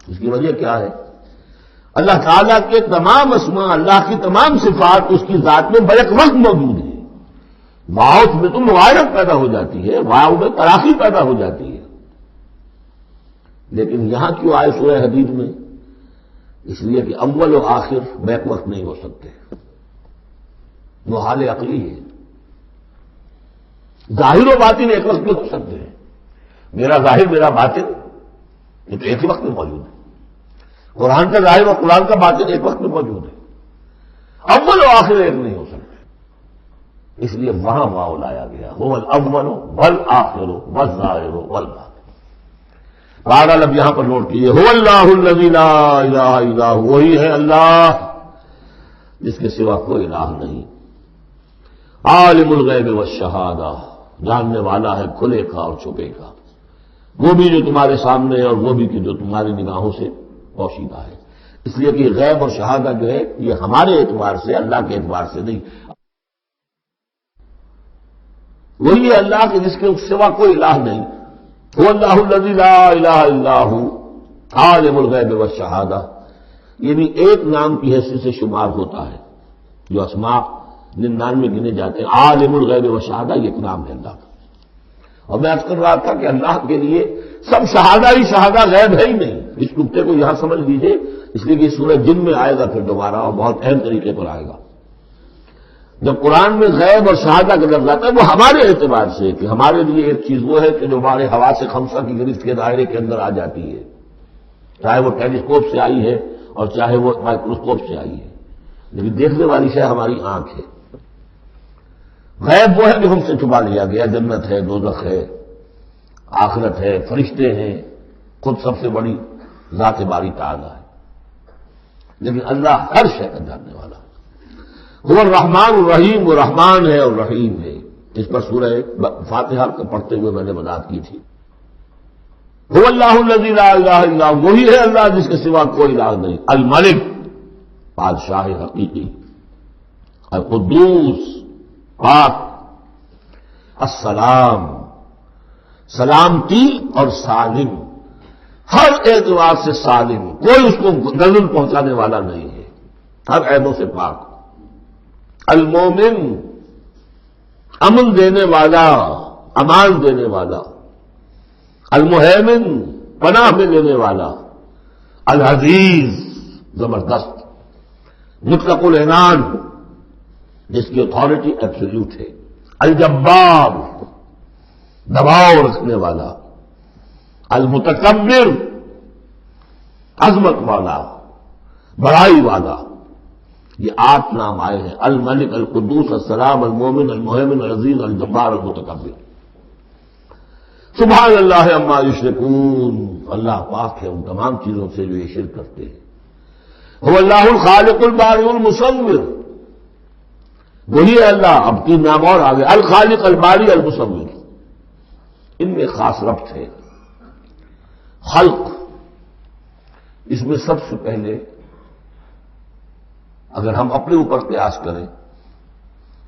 اس کی وجہ کیا ہے؟ اللہ تعالیٰ کے تمام اسماء، اللہ کی تمام صفات اس کی ذات میں بیک وقت موجود ہیں۔ واؤ میں تو مغایرت پیدا ہو جاتی ہے، واؤ میں تراخی پیدا ہو جاتی ہے، لیکن یہاں کیوں آئے سورہ حدید میں؟ اس لیے کہ اول و آخر بیک وقت نہیں ہو سکتے، وہ حال عقلی ہے۔ ظاہر و باطن ایک وقت میں ہو سکتے ہیں، میرا ظاہر میرا باطن یہ تو ایک ہی وقت میں موجود ہے، قرآن کا ظاہر اور قرآن کا باطن ایک وقت میں موجود ہے، اول و آخر ایک نہیں ہو سکتے، اس لیے وہاں واو لایا گیا، هو الاول والآخر والظاہر والباطن۔ بہرحال اب یہاں پر نوٹ کیجیے، هو اللہ الذی لا الہ الا هو، وہی ہے اللہ جس کے سوا کوئی الہ نہیں، عالم الغیب والشہادہ، جاننے والا ہے کھلے کا اور چھپے کا، وہ بھی جو تمہارے سامنے ہے اور وہ بھی کہ جو تمہاری نگاہوں سے پوشیدہ ہے۔ اس لیے کہ غیب اور شہادہ جو ہے یہ ہمارے اعتبار سے، اللہ کے اعتبار سے نہیں، وہی ہے اللہ کے جس کے سوا کوئی الہ نہیں۔ هو اللہ الذی لا الہ الا هو عالم الغیب والشہادہ، یہ بھی ایک نام کی حیثیت سے شمار ہوتا ہے، جو اسماء 99 گنے جاتے ہیں، عالم الغیب والشہادہ یہ ایک نام ہے اللہ کا۔ اور میں عرض کر رہا تھا کہ اللہ کے لیے سب شہادہ ہی شہادہ، غیب ہے ہی نہیں، اس نقطے کو یہاں سمجھ لیجیے، اس لیے کہ سورہ جن میں آئے گا پھر دوبارہ اور بہت اہم طریقے پر آئے گا۔ جب قرآن میں غیب اور شہادہ کا لفظ آتا ہے وہ ہمارے اعتبار سے، کہ ہمارے لیے ایک چیز وہ ہے کہ جو ہمارے حواس خمسہ کی گرفت کے دائرے کے اندر آ جاتی ہے، چاہے وہ ٹیلیسکوپ سے آئی ہے اور چاہے وہ مائکروسکوپ سے آئی ہے، لیکن دیکھنے والی شے ہماری آنکھ ہے۔ غیب وہ ہے جو ہم سے چھپا لیا گیا، جنت ہے، دوزخ ہے، آخرت ہے، فرشتے ہیں، خود سب سے بڑی ذات باری تعالی ہے، لیکن اللہ ہر شے کا جاننے والا ہے۔ وہ الرحمن الرحیم، وہ رحمان ہے اور رحیم ہے، اس پر سورہ فاتحہ کو پڑھتے ہوئے میں نے وضاحت کی تھی۔ هو اللہ الذی لا الہ الا هو، وہی ہے اللہ جس کے سوا کوئی الہ نہیں، الملک بادشاہ حقیقی، القدوس پاک، السلام سلامتی اور سالم، ہر اعتبار سے سالم، کوئی اس کو نزل پہنچانے والا نہیں ہے، ہر عیبوں سے پاک، المومن امن دینے والا، امان دینے والا، المہیمن پناہ میں لینے والا، العزیز زبردست، مطلق العنان جس کی اتھارٹی ایبسلیوٹ ہے، الجبار دباؤ رکھنے والا، المتکبر عظمت والا، بڑائی والا، یہ 8 نام آئے ہیں، الملک القدوس السلام المومن المہیمن العزیز الجبار المتکبر۔ سبحان اللہ عما یشرکون، اللہ پاک ہے ان تمام چیزوں سے جو یہ شرک کرتے ہیں۔ هو اللہ الخالق البارئ المصور، وہی ہے اللہ، اب 3 نام اور آگے، الخالق الباری المصور، ان میں خاص ربط ہے۔ خلق، اس میں سب سے پہلے اگر ہم اپنے اوپر قیاس کریں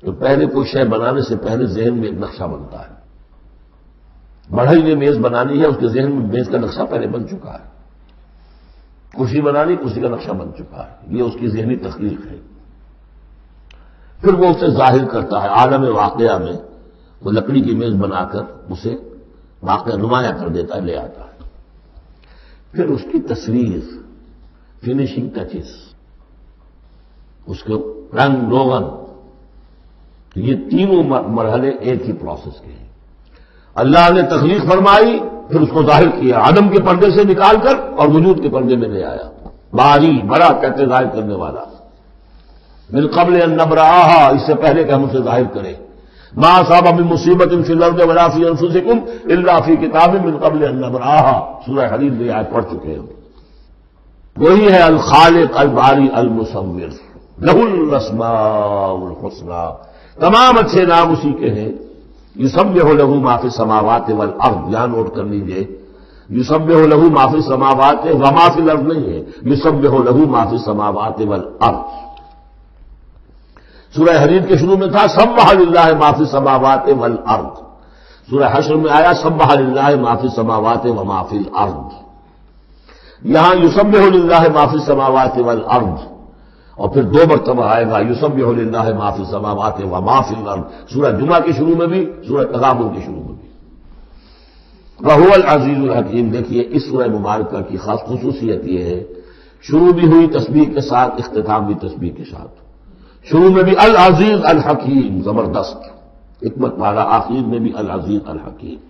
تو پہلے کوئی شے بنانے سے پہلے ذہن میں ایک نقشہ بنتا ہے، بڑھئی نے میز بنانی ہے، اس کے ذہن میں میز کا نقشہ پہلے بن چکا ہے، کرسی بنانی، کرسی کا نقشہ بن چکا ہے، یہ اس کی ذہنی تخلیق ہے، پھر وہ اسے ظاہر کرتا ہے عالم واقعہ میں، وہ لکڑی کی میز بنا کر اسے واقعہ نمایاں کر دیتا ہے، لے آتا ہے، پھر اس کی تصویر، فنیشنگ ٹچز، اس کے رنگ روغن، یہ تینوں مرحلے ایک ہی پروسیس کے ہیں۔ اللہ نے تخلیق فرمائی، پھر اس کو ظاہر کیا، عدم کے پردے سے نکال کر اور وجود کے پردے میں لے آیا، باری بڑا کہتے ظاہر کرنے والا، من قبل ان نبرأہا، اس سے پہلے کہ ہم اسے ظاہر کریں، ما اصاب من مصیبت فی الارض ولا فی انفسکم الا فی کتاب من قبل ان نبرأہا، سورہ حدید میں آیت پڑھ چکے ہیں۔ وہی ہے الخالق الباری المصور، لہ الاسماء الحسنی، تمام اچھے نام اسی کے ہیں۔ یسبح لہ ما فی السماوات والارض، یہاں نوٹ کر لیجئے، یسبح لہ ما فی السماوات وما فی الارض نہیں ہے، یسبح لہ ما فی السماوات والارض۔ سورہ حدید کے شروع میں تھا سبح للہ ما فی السماوات والارض، سورہ حشر میں آیا سبح للہ ما فی السماوات وما فی الارض۔ یہاں یسبح للہ ما فی السماوات والارض، اور پھر 2 مرتبہ آئے گا یسبح للہ ما فی السماوات وما فی الارض، سورہ جمعہ کے شروع میں بھی، سورہ تغابن کے شروع میں بھی۔ وَهُوَ الْعَزِيزُ الْحَكِيمُ، دیکھیے اس سورہ مبارکہ کی خاص خصوصیت یہ ہے، شروع بھی ہوئی تسبیح کے ساتھ، اختتام بھی تسبیح کے ساتھ، شروع میں بھی العزیز الحکیم، زبردست حکمت والا، آخر میں بھی العزیز الحکیم۔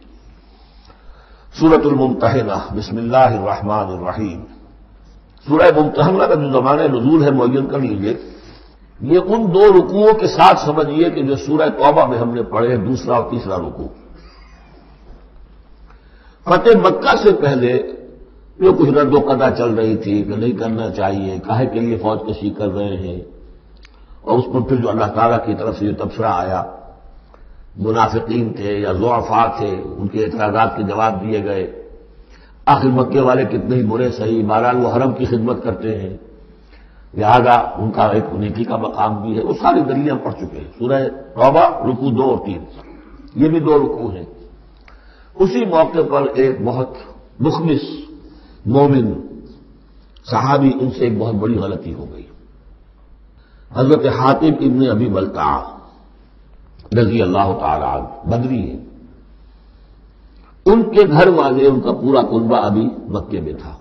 سورۃ الممتحنہ، بسم اللہ الرحمن الرحیم۔ سورہ ممتحنہ کا جو زمانہ نزول ہے معین کر لیجئے، یہ ان 2 رکوعوں کے ساتھ سمجھیے کہ جو سورہ توبہ میں ہم نے پڑھے، دوسرا اور تیسرا رکوع۔ فتح مکہ سے پہلے جو کچھ رد و قضا چل رہی تھی کہ نہیں کرنا چاہیے، کاہے کے لیے فوج کشی کر رہے ہیں، اور اس پر پھر جو اللہ تعالیٰ کی طرف سے جو تبصرہ آیا، منافقین تھے یا ضعفاء تھے، ان کے اعتراضات کے جواب دیے گئے، آخر مکے والے کتنے ہی برے صحیح، بہرحال وہ حرم کی خدمت کرتے ہیں، لہذا ان کا ایک نیکی کا مقام بھی ہے، وہ ساری دلیلیں ہم پڑھ چکے ہیں۔ سورہ توبہ رکوع 2 اور 3، یہ بھی 2 رکوع ہیں۔ اسی موقع پر ایک بہت مخلص مومن صحابی، ان سے ایک بہت بڑی غلطی ہو گئی۔ حضرت حاتب ابن ابی بلتع رضی اللہ تعالی عنہ، بدری ہیں، ان کے گھر والے، ان کا پورا کنبہ ابھی مکے میں تھا،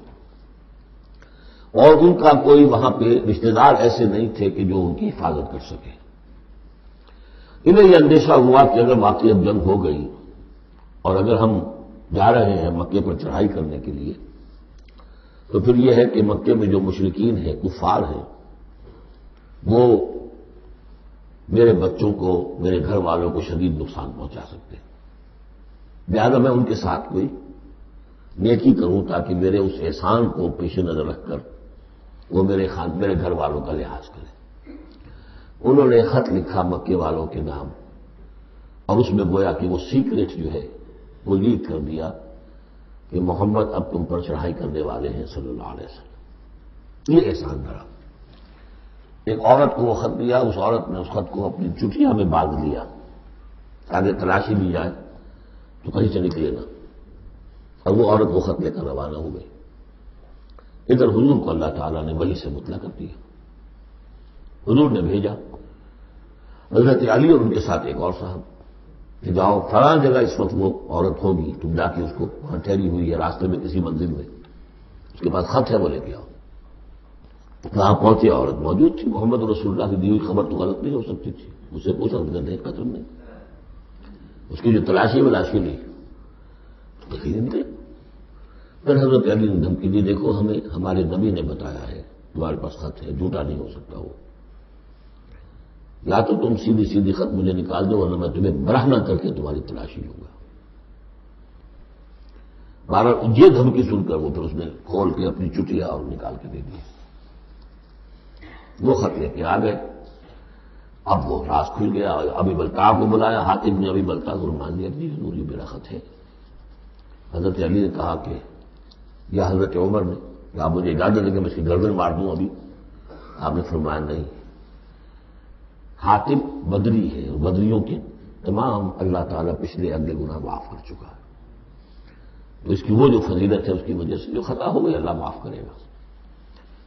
اور ان کا کوئی وہاں پہ رشتہ دار ایسے نہیں تھے کہ جو ان کی حفاظت کر سکے۔ انہیں یہ اندیشہ ہوا کہ اگر واقعی اب جنگ ہو گئی اور اگر ہم جا رہے ہیں مکے پر چڑھائی کرنے کے لیے، تو پھر یہ ہے کہ مکے میں جو مشرکین ہیں، کفار ہیں، وہ میرے بچوں کو، میرے گھر والوں کو شدید نقصان پہنچا سکتے ہیں، لہٰذا میں ان کے ساتھ کوئی نیکی کروں تاکہ میرے اس احسان کو پیش نظر رکھ کر وہ میرے گھر والوں کا لحاظ کریں۔ انہوں نے خط لکھا مکے والوں کے نام، اور اس میں گویا کہ وہ سیکریٹ جو ہے وہ لیک کر دیا کہ محمد اب تم پر چڑھائی کرنے والے ہیں صلی اللہ علیہ وسلم۔ یہ احسان دھرا۔ ایک عورت کو وہ خط دیا، اس عورت نے اس خط کو اپنی چٹیا میں باندھ لیا تاکہ تلاشی لی جائے تو کہیں سے نکلے نہ، اور وہ عورت وہ خط لے کر روانہ ہو گئی۔ ادھر حضور کو اللہ تعالیٰ نے وحی سے مطلع کر دیا، حضور نے بھیجا حضرت علی اور ان کے ساتھ ایک اور صاحب کہ جاؤ فلاں جگہ اس وقت وہ عورت ہوگی، تم جا کے اس کو وہاں ٹھہری ہوئی ہے راستے میں کسی منزل میں، اس کے پاس خط ہے، وہ لے کے آؤ۔ وہاں پہنچی، عورت موجود تھی، محمد رسول اللہ کی دی ہوئی خبر تو غلط نہیں ہو سکتی تھی، اس سے پوچھا نہیں قتل نہیں، اس کی جو تلاشی لی تو کہیں نہیں نکلے۔ پھر حضرت علی نے دھمکی دی، دیکھو ہمیں ہمارے نبی نے بتایا ہے تمہارے پاس خط ہے، جھوٹا نہیں ہو سکتا وہ، یا تو تم سیدھی سیدھی خط مجھے نکال دو ورنہ میں تمہیں برہنہ کر کے تمہاری تلاشی لوں گا۔ بہرحال یہ دھمکی سن کر وہ پھر اس نے کھول کے اپنی چٹیا اور نکال کے دے دی، وہ خط لے کے آ گئے۔ اب وہ راز کھل گیا، ابی بلتع کو بلایا، حاتب نے ابی بلتع کو مان لیا کہ حضور یہ میرا خط ہے۔ حضرت علی نے کہا کہ یا حضرت عمر نے کہ آپ مجھے اجازت دیں کہ میں اس کی گردن مار دوں ابھی؟ آپ نے فرمایا نہیں، حاتب بدری ہے، بدریوں کے تمام اللہ تعالیٰ پچھلے اگلے گناہ معاف کر چکا ہے، تو اس کی وہ جو فضیلت ہے اس کی وجہ سے جو خطا ہو گئی اللہ معاف کرے گا۔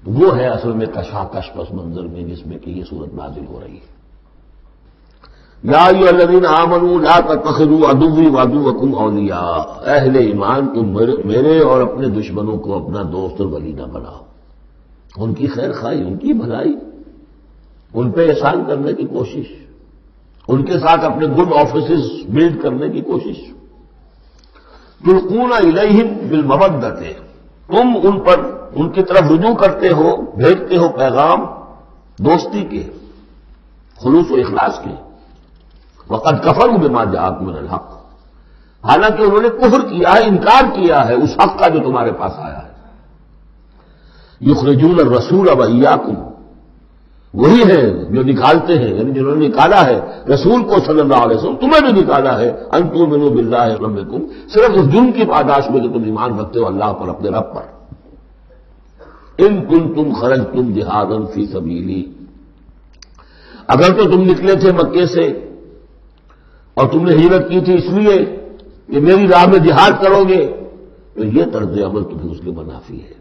وہ ہے اصل میں کشاکش پس منظر میں جس میں کہ یہ صورت نازل ہو رہی ہے۔ یا ایھا الذین آمنوا لا تتخذوا عدوی وعدوکم اولیاء، اہل ایمان تم میرے اور اپنے دشمنوں کو اپنا دوست اور ولی نہ بناؤ۔ ان کی خیر خواہی، ان کی بھلائی، ان پہ احسان کرنے کی کوشش، ان کے ساتھ اپنے گڈ آفیسز بلڈ کرنے کی کوشش۔ تلقون الیہم بالمودۃ، تم ان کی طرف رجوع کرتے ہو، بھیجتے ہو پیغام دوستی کے، خلوص و اخلاص کے۔ وقد کفروا بما جاءکم من الحق، حالانکہ انہوں نے کفر کیا ہے، انکار کیا ہے اس حق کا جو تمہارے پاس آیا ہے۔ یخرجون الرسول وایاکم، وہی ہیں جو نکالتے ہیں، یعنی جنہوں نے نکالا ہے رسول کو صلی اللہ علیہ وسلم، تمہیں بھی نکالا ہے ان تؤمنوا باللہ ربکم، صرف اس جرم کی پاداش میں کہ تم ایمان رکھتے ہو اللہ پر، اپنے رب پر۔ ان کنتم خرجتم جہادا فی سبیلی، اگر تو تم نکلے تھے مکے سے اور تم نے ہجرت کی تھی اس لیے کہ میری راہ میں جہاد کرو گے، تو یہ طرز عمل تمہیں اس کے منافی ہے۔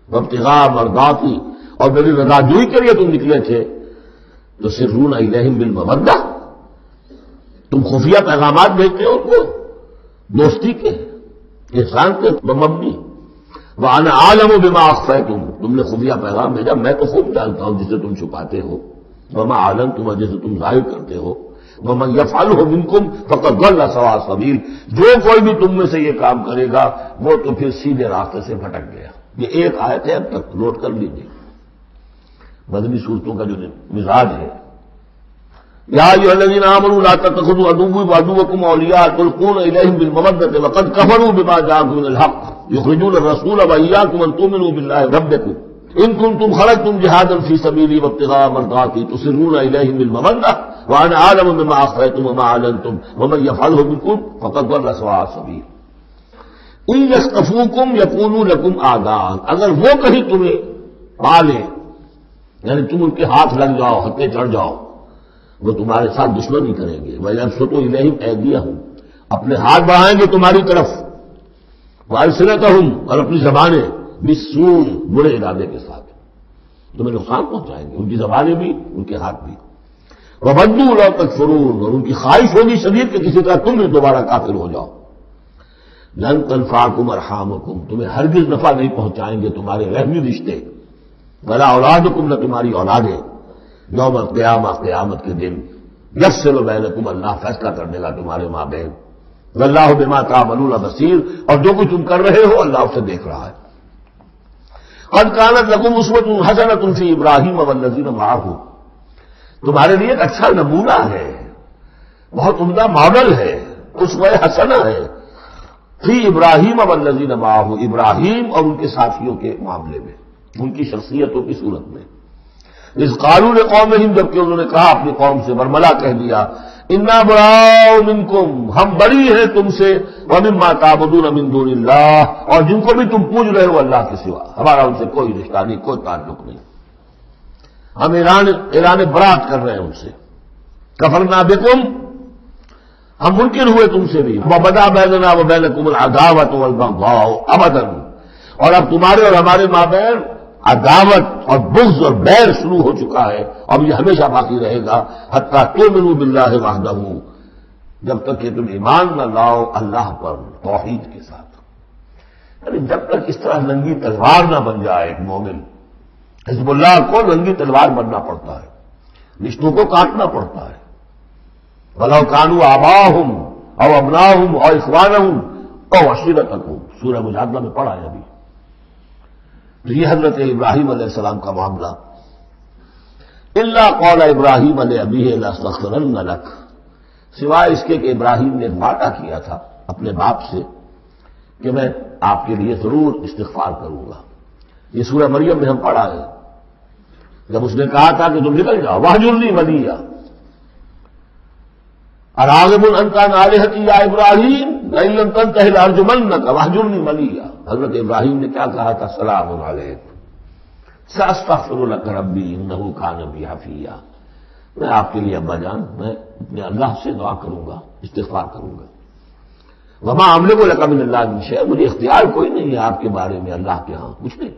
وابتغاء مرضاتی، اور میری رضا جوئی کے لیے تم نکلے تھے، تو سرون الیہم بالمودہ، تم خفیہ پیغامات بھیجتے ہو ان کو دوستی کے، احسان کے مبنی۔ وَأَنَا أَعْلَمُ بِمَا أَخْفَيْتُمْ، تم نے خفیہ پیغام بھیجا، میں تو خوب جانتا ہوں جسے تم چھپاتے ہو، وَمَا أَعْلَنتُمْ، جسے تم ظاہر کرتے ہو، وَمَن يَفْعَلْهُ مِنكُمْ فَقَدْ ضَلَّ سَوَاءَ السَّبِيلِ، جو کوئی بھی تم میں سے یہ کام کرے گا وہ تو پھر سیدھے راستے سے بھٹک گیا۔ یہ ایک آیت ہے، اب تک نوٹ کر لیجیے مدنی صورتوں کا جو مزاج ہے۔ یا ایھا الذین آمنوا لا تتخذوا عدوی وعدوکم اولیاء تلقون الیہم بالمودۃ وقد کفروا بما جاءکم من الحق یخرجون الرسول وایاکم ان تؤمنوا باللہ ربکم ان کنتم خرجتم جہادا فی سبیلی وابتغاء مرضاتی تسرون الیہم بالمودۃ وانا اعلم بما اخفیتم وما اعلنتم ومن یفعلہ منکم فقد ضل سواء السبیل۔ ان یثقفوکم یکونوا لکم اعداء، اگر وہ کہیں تمہیں پا لیں، یعنی تم ان کے ہاتھ لگ جاؤ، ہتھے چڑھ جاؤ، وہ تمہارے ساتھ دشمنی کریں گے۔ وَيَبْسُطُوا إِلَيْهِمْ أَيْدِيَهُمْ، اپنے ہاتھ بڑھائیں گے تمہاری طرف، وَأَلْسِنَتَهُمْ، اور اپنی زبانیں، بِالسُّوءِ، برے ارادے کے ساتھ تمہیں نقصان پہنچائیں گے، ان کی زبانیں بھی ان کے ہاتھ بھی۔ وَوَدُّوا لَوْ تَكْفُرُونَ، اور ان کی خواہش ہوگی شدید کہ کسی طرح تم بھی دوبارہ کافر ہو جاؤ۔ لَن تَنفَعَكُمْ أَرْحَامُكُمْ، تمہیں ہرگز نفع نہیں پہنچائیں گے تمہارے رحمی رشتے، وَلَا أَوْلَادُكُمْ، نہ تمہاری اولادیں، یوم القیامہ، قیامت کے دن، یفصل بینکم، اللہ فیصلہ کر دے گا تمہارے مابین، واللہ بما تعملون بصیر، اور جو کچھ تم کر رہے ہو اللہ اسے دیکھ رہا ہے۔ قد کانت لکم اسوۃ حسنۃ فی ابراہیم والذین معہ، تمہارے لیے ایک اچھا نمونہ ہے، بہت عمدہ ماڈل ہے، اسوہ حسنہ ہے، فی ابراہیم والذین معہ، ابراہیم اور ان کے ساتھیوں کے معاملے میں، ان کی شخصیتوں کی صورت میں۔ اس قالوا لقومہم، جبکہ انہوں نے کہا اپنی قوم سے، برملا کہہ دیا، انا براء منکم، ہم بری ہیں تم سے، ومما تعبدون من دون اللہ، اور جن کو بھی تم پوج رہے ہو اللہ کے سوا، ہمارا ان سے کوئی رشتہ نہیں، کوئی تعلق نہیں، ہم اعلان برات کر رہے ہیں ان سے۔ کفرنا بکم، ہم منکر ہوئے تم سے بھی، وبدا بیننا وبینکم العداوۃ والبغضاء ابدا، اور اب تمہارے اور ہمارے مابین عداوت اور بغض اور بیر شروع ہو چکا ہے، اب یہ ہمیشہ باقی رہے گا، حتیٰ تؤمنوا باللہ وحدہ، جب تک کہ تم ایمان نہ لاؤ اللہ پر توحید کے ساتھ، یعنی جب تک اس طرح ننگی تلوار نہ بن جائے ایک مومن۔ حزب اللہ کو ننگی تلوار بننا پڑتا ہے، رشتوں کو کاٹنا پڑتا ہے، وَلَوْ كَانُوا آبَاءَهُمْ أَوْ أَبْنَاءَهُمْ أَوْ إِخْوَانَهُمْ أَوْ عَشِيرَتَهُمْ، سورہ مجادلہ میں پڑھا ہے ابھی۔ تو یہ حضرت ابراہیم علیہ السلام کا معاملہ، الا قول ابراہیم لأبیہ لأستغفرن لک، سوائے اس کے کہ ابراہیم نے وعدہ کیا تھا اپنے باپ سے کہ میں آپ کے لیے ضرور استغفار کروں گا۔ یہ سورہ مریم میں ہم پڑھا ہے، جب اس نے کہا تھا کہ تم نکل جاؤ، واہجرنی ملیہ، اراغب انت عن آلہتی یا ابراہیم لئن لم تنتہ لارجمنک واہجرنی ملیہ، حضرت ابراہیم نے کیا کہا تھا؟ سلام علیک ساستغفر لک ربی انہ کان بی حفیہ، میں آپ کے لیے ابا جان، میں اپنے اللہ سے دعا کروں گا، استغفار کروں گا۔ وما املک لک من اللہ من شیء، مجھے اختیار کوئی نہیں ہے آپ کے بارے میں اللہ کے ہاں، کچھ نہیں،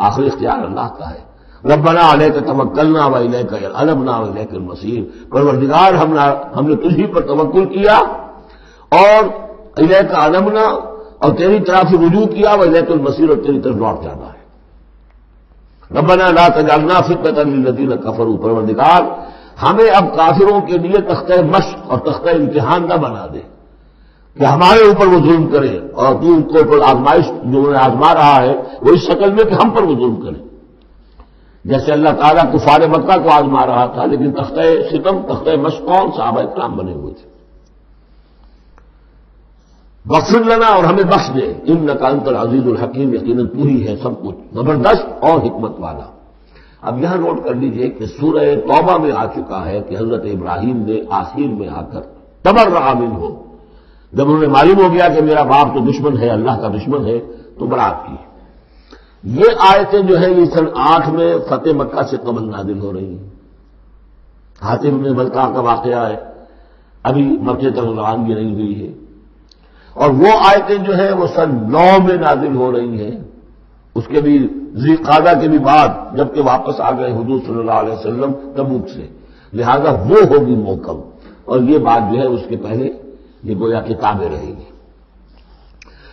آخری اختیار اللہ کا ہے۔ ربنا علیک توکلنا والیک انبنا والیک المصیر، پروردگار ہم نے تجھی پر توکل کیا اور الیک انبنا، اور تیری طرف رجوع کیا، والیک المصیر، اور تیری طرف لوٹ جانا ہے۔ ربنا لا تجعلنا فتنة للذین کفروا، پروردگار ہمیں اب کافروں کے لیے تختہ مشق اور تختہ امتحان نہ بنا دے کہ ہمارے اوپر وہ ظلم کرے، اور تو ان کو اوپر آزمائش جو انہیں آزما رہا ہے وہ اس شکل میں کہ ہم پر وہ ظلم کرے، جیسے اللہ تعالیٰ کفار مکہ کو آزما رہا تھا، لیکن تختہ ستم، تختہ مشق کون؟ صحابہ کرام بنے ہوئے تھے۔ واغفر لنا، اور ہمیں بخش دے، انک انت العزیز الحکیم، یقیناً تو ہی ہے سب کچھ زبردست اور حکمت والا۔ اب یہاں نوٹ کر لیجئے کہ سورہ توبہ میں آ چکا ہے کہ حضرت ابراہیم نے آخر میں آ کر تبرأ منہ، جب انہوں نے معلوم ہو گیا کہ میرا باپ تو دشمن ہے، اللہ کا دشمن ہے، تو برات کی۔ یہ آیتیں جو ہیں یہ سن 8 میں فتح مکہ سے قبل نازل ہو رہی ہیں۔ حاتم بن بلتع کا واقعہ ہے، ابھی مکے تک روانگی نہیں ہوئی ہے، اور وہ آیتیں جو ہیں وہ سن 9 میں نازل ہو رہی ہیں، اس کے بھی ذی قعدہ کے بھی بعد، جبکہ واپس آ گئے حضور صلی اللہ علیہ وسلم تبوک سے، لہذا وہ ہوگی محکم، اور یہ بات جو ہے اس کے پہلے یہ گویا کتابیں رہیں گی۔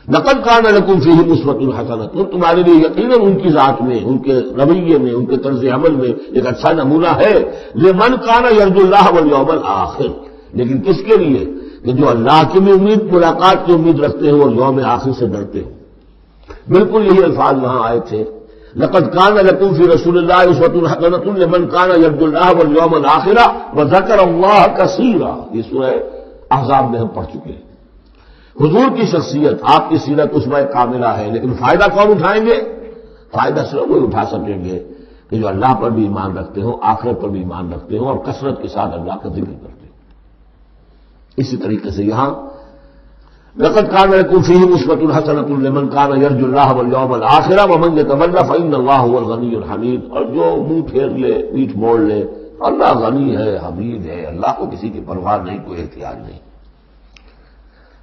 لقد کان لکم فیہم اسوۃ حسنۃ، تمہارے لیے یقیناً ان کی ذات میں، ان کے رویے میں، ان کے طرز عمل میں ایک اچھا نمونہ ہے، لمن کان یرجو اللہ والیوم الآخر، لیکن کس کے لیے؟ کہ جو اللہ کی بھی امید، ملاقات کی امید رکھتے ہو اور یوم آخر سے ڈرتے ہو۔ بالکل یہی الفاظ وہاں آئے تھے، لقد کان لکم فی رسول اللہ اسوۃ حسنۃ لمن کان یرجو اللہ والیوم الآخر وذکر اللہ کثیرا، یہ سورہ احزاب میں ہم پڑھ چکے ہیں۔ حضور کی شخصیت، آپ کی سیرت اسوہ کاملہ ہے، لیکن فائدہ کون اٹھائیں گے؟ فائدہ صرف وہی اٹھا سکیں گے کہ جو اللہ پر بھی ایمان رکھتے ہوں، آخرت پر بھی ایمان رکھتے ہوں، اور کثرت کے ساتھ اللہ کا ذکر کرتے ہوں۔ اسی طریقے سے یہاں لقد کان لکم فیہم اسوۃ حسنۃ لمن کان یرجو اللہ والیوم الآخر ومن یتولی فإن اللہ هو الغنی الحمید، اور جو منہ پھیر لے، پیٹھ موڑ لے، اللہ غنی ہے، حمید ہے، اللہ کو کسی کی پرواہ نہیں، کوئی احتیاج نہیں۔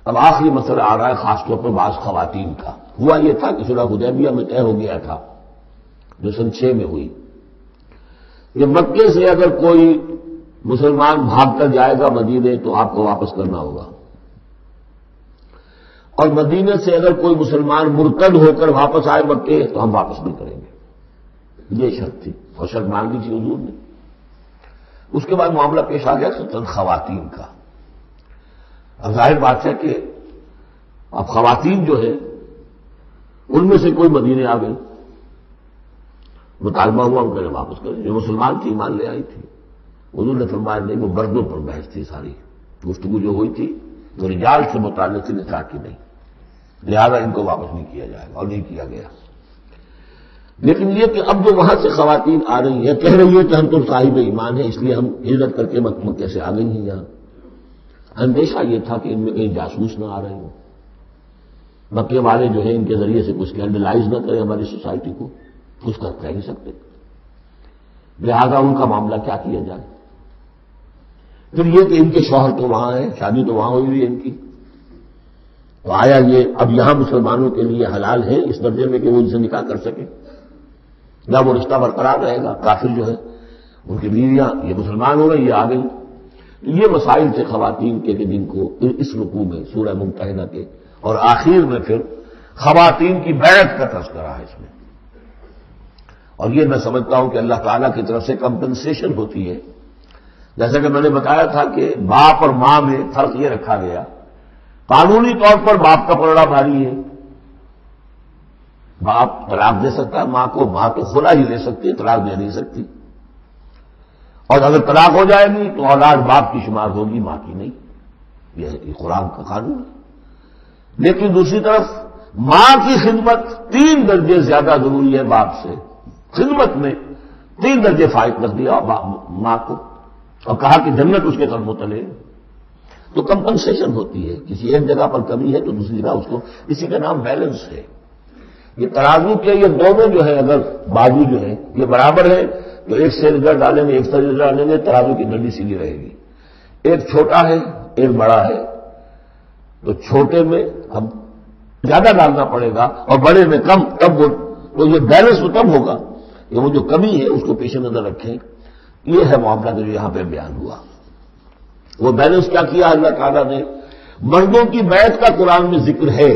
اب آخری مسئلہ آ رہا ہے خاص طور پر بعض خواتین کا۔ ہوا یہ تھا کہ صلح حدیبیہ میں طے ہو گیا تھا، جو سن 6 میں ہوئی، کہ مکے سے اگر کوئی مسلمان بھاگ کر جائے گا مدینے تو آپ کو واپس کرنا ہوگا، اور مدینے سے اگر کوئی مسلمان مرتد ہو کر واپس آئے مکے تو ہم واپس نہیں کریں گے، یہ شرط تھی، اور شرط مان لی تھی حضور نے۔ اس کے بعد معاملہ پیش آ گیا چند خواتین کا۔ اب ظاہر بات ہے کہ اب خواتین جو ہے ان میں سے کوئی مدینے آ گئی، مطالبہ ہوا ان کا واپس کریں، جو مسلمان تھی ایمان لے آئی تھی، حضور نے فرمایا نہیں، وہ مردوں پر بحث تھی، ساری گفتگو جو ہوئی تھی وہ رجال سے متعلق تھی، نساء کی نہیں، لہذا ان کو واپس نہیں کیا جائے گا، اور نہیں کیا گیا۔ لیکن یہ کہ اب جو وہاں سے خواتین آ رہی ہیں کہہ رہی ہے کہ ہم تو صاحب ایمان ہیں، اس لیے ہم ہجرت کر کے مکے سے آ گئی ہیں یہاں۔ اندیشہ یہ تھا کہ ان میں کہیں جاسوس نہ آ رہے ہوں، مکے والے جو ہیں ان کے ذریعے سے کچھ اسکینڈلائز نہ کریں ہماری سوسائٹی کو، کچھ کر نہیں سکتے، لہذا ان کا معاملہ کیا کیا جائے۔ پھر یہ کہ ان کے شوہر تو وہاں ہیں، شادی تو وہاں ہوئی ہوئی ہے ان کی، تو آیا یہ اب یہاں مسلمانوں کے لیے حلال ہے اس درجے میں کہ وہ ان سے نکاح کر سکیں، یا وہ رشتہ برقرار رہے گا؟ کافر جو ہے ان کی بیویاں یہ مسلمان ہو گئی، یہ آ گئی۔ یہ مسائل تھے خواتین کے کہ جن کو اس رکوع میں سورہ ممتحنہ کے اور آخر میں پھر خواتین کی بیعت کا تذکرہ ہے اس میں، اور یہ میں سمجھتا ہوں کہ اللہ تعالیٰ کی طرف سے کمپنسیشن ہوتی ہے۔ جیسا کہ میں نے بتایا تھا کہ باپ اور ماں میں فرق یہ رکھا گیا، قانونی طور پر باپ کا پلڑا بھاری ہے، باپ طلاق دے سکتا ہے ماں کو، ماں تو خلا ہی لے سکتی ہے، طلاق دے نہیں سکتی، اور اگر طلاق ہو جائے گی تو اولاد باپ کی شمار ہوگی، ماں کی نہیں، یہ قرآن کا قانون ہے۔ لیکن دوسری طرف ماں کی خدمت 3 درجے زیادہ ضروری ہے باپ سے، خدمت میں 3 درجے فائد کر دیا ماں کو، اور کہا کہ جنت اس کے قدموں تلے۔ تو کمپنسیشن ہوتی ہے، کسی ایک جگہ پر کمی ہے تو دوسری جگہ اس کو، اسی کا نام بیلنس ہے۔ یہ ترازو کے یہ دونوں جو ہے اگر بازو جو ہے یہ برابر ہے تو ایک سے ادھر ڈالیں گے، ایک سے ادھر ڈالیں گے، ترازو کی ڈنڈی سیدھی رہے گی۔ ایک چھوٹا ہے ایک بڑا ہے تو چھوٹے میں ہم زیادہ ڈالنا پڑے گا اور بڑے میں کم، تب وہ تو یہ بیلنس تو تب ہوگا کہ وہ جو کمی ہے اس کو پیش نظر رکھیں۔ یہ ہے معاملہ جو یہاں پہ بیان ہوا۔ وہ بیلنس کیا کیا اللہ تعالیٰ نے؟ مردوں کی بیعت کا قرآن میں ذکر ہے،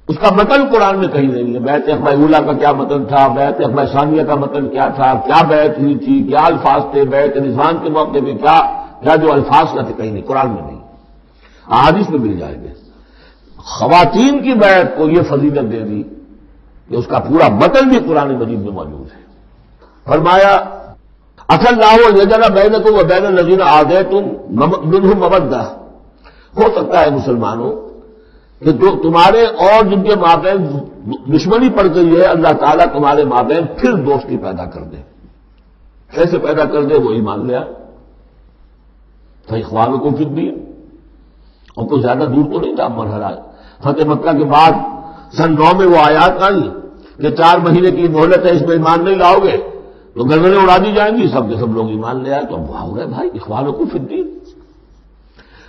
اس کا متن قرآن میں کہیں نہیں ہے۔ بیعت عقبہ اولیٰ کا کیا متن تھا، بیعت عقبہ ثانیہ کا متن کیا تھا، کیا بیعت ہوئی تھی، کیا الفاظ تھے، بیعت رضوان کے موقع پہ کیا جو الفاظ کا تھے، کہیں نہیں، قرآن میں نہیں، احادیث میں مل جائیں گے۔ خواتین کی بیعت کو یہ فضیلت دے دی کہ اس کا پورا متن بھی قرآن مجید میں موجود ہے۔ فرمایا اصل اللہ یجعل بینکم و بین الذین عادیتم منہم مودہ، ہو سکتا ہے مسلمانوں کہ جو تمہارے اور جن کے مابین دشمنی پڑ گئی ہے اللہ تعالیٰ تمہارے مابین پھر دوستی پیدا کر دے. کیسے پیدا کر دے وہی مان لیا تو اخوانکم فی الدین. اور کوئی زیادہ دور تو نہیں تھا مرحلہ. فتح مکہ کے بعد سن 9 میں وہ آیات آئی کہ 4 مہینے کی مہلت ہے، اس میں ایمان نہیں لاؤ گے تو گردنیں اڑا دی جائیں گی. سب کے سب لوگ ایمان لے آئے تو اب ہو گئے بھائی اخوانکم فی الدین.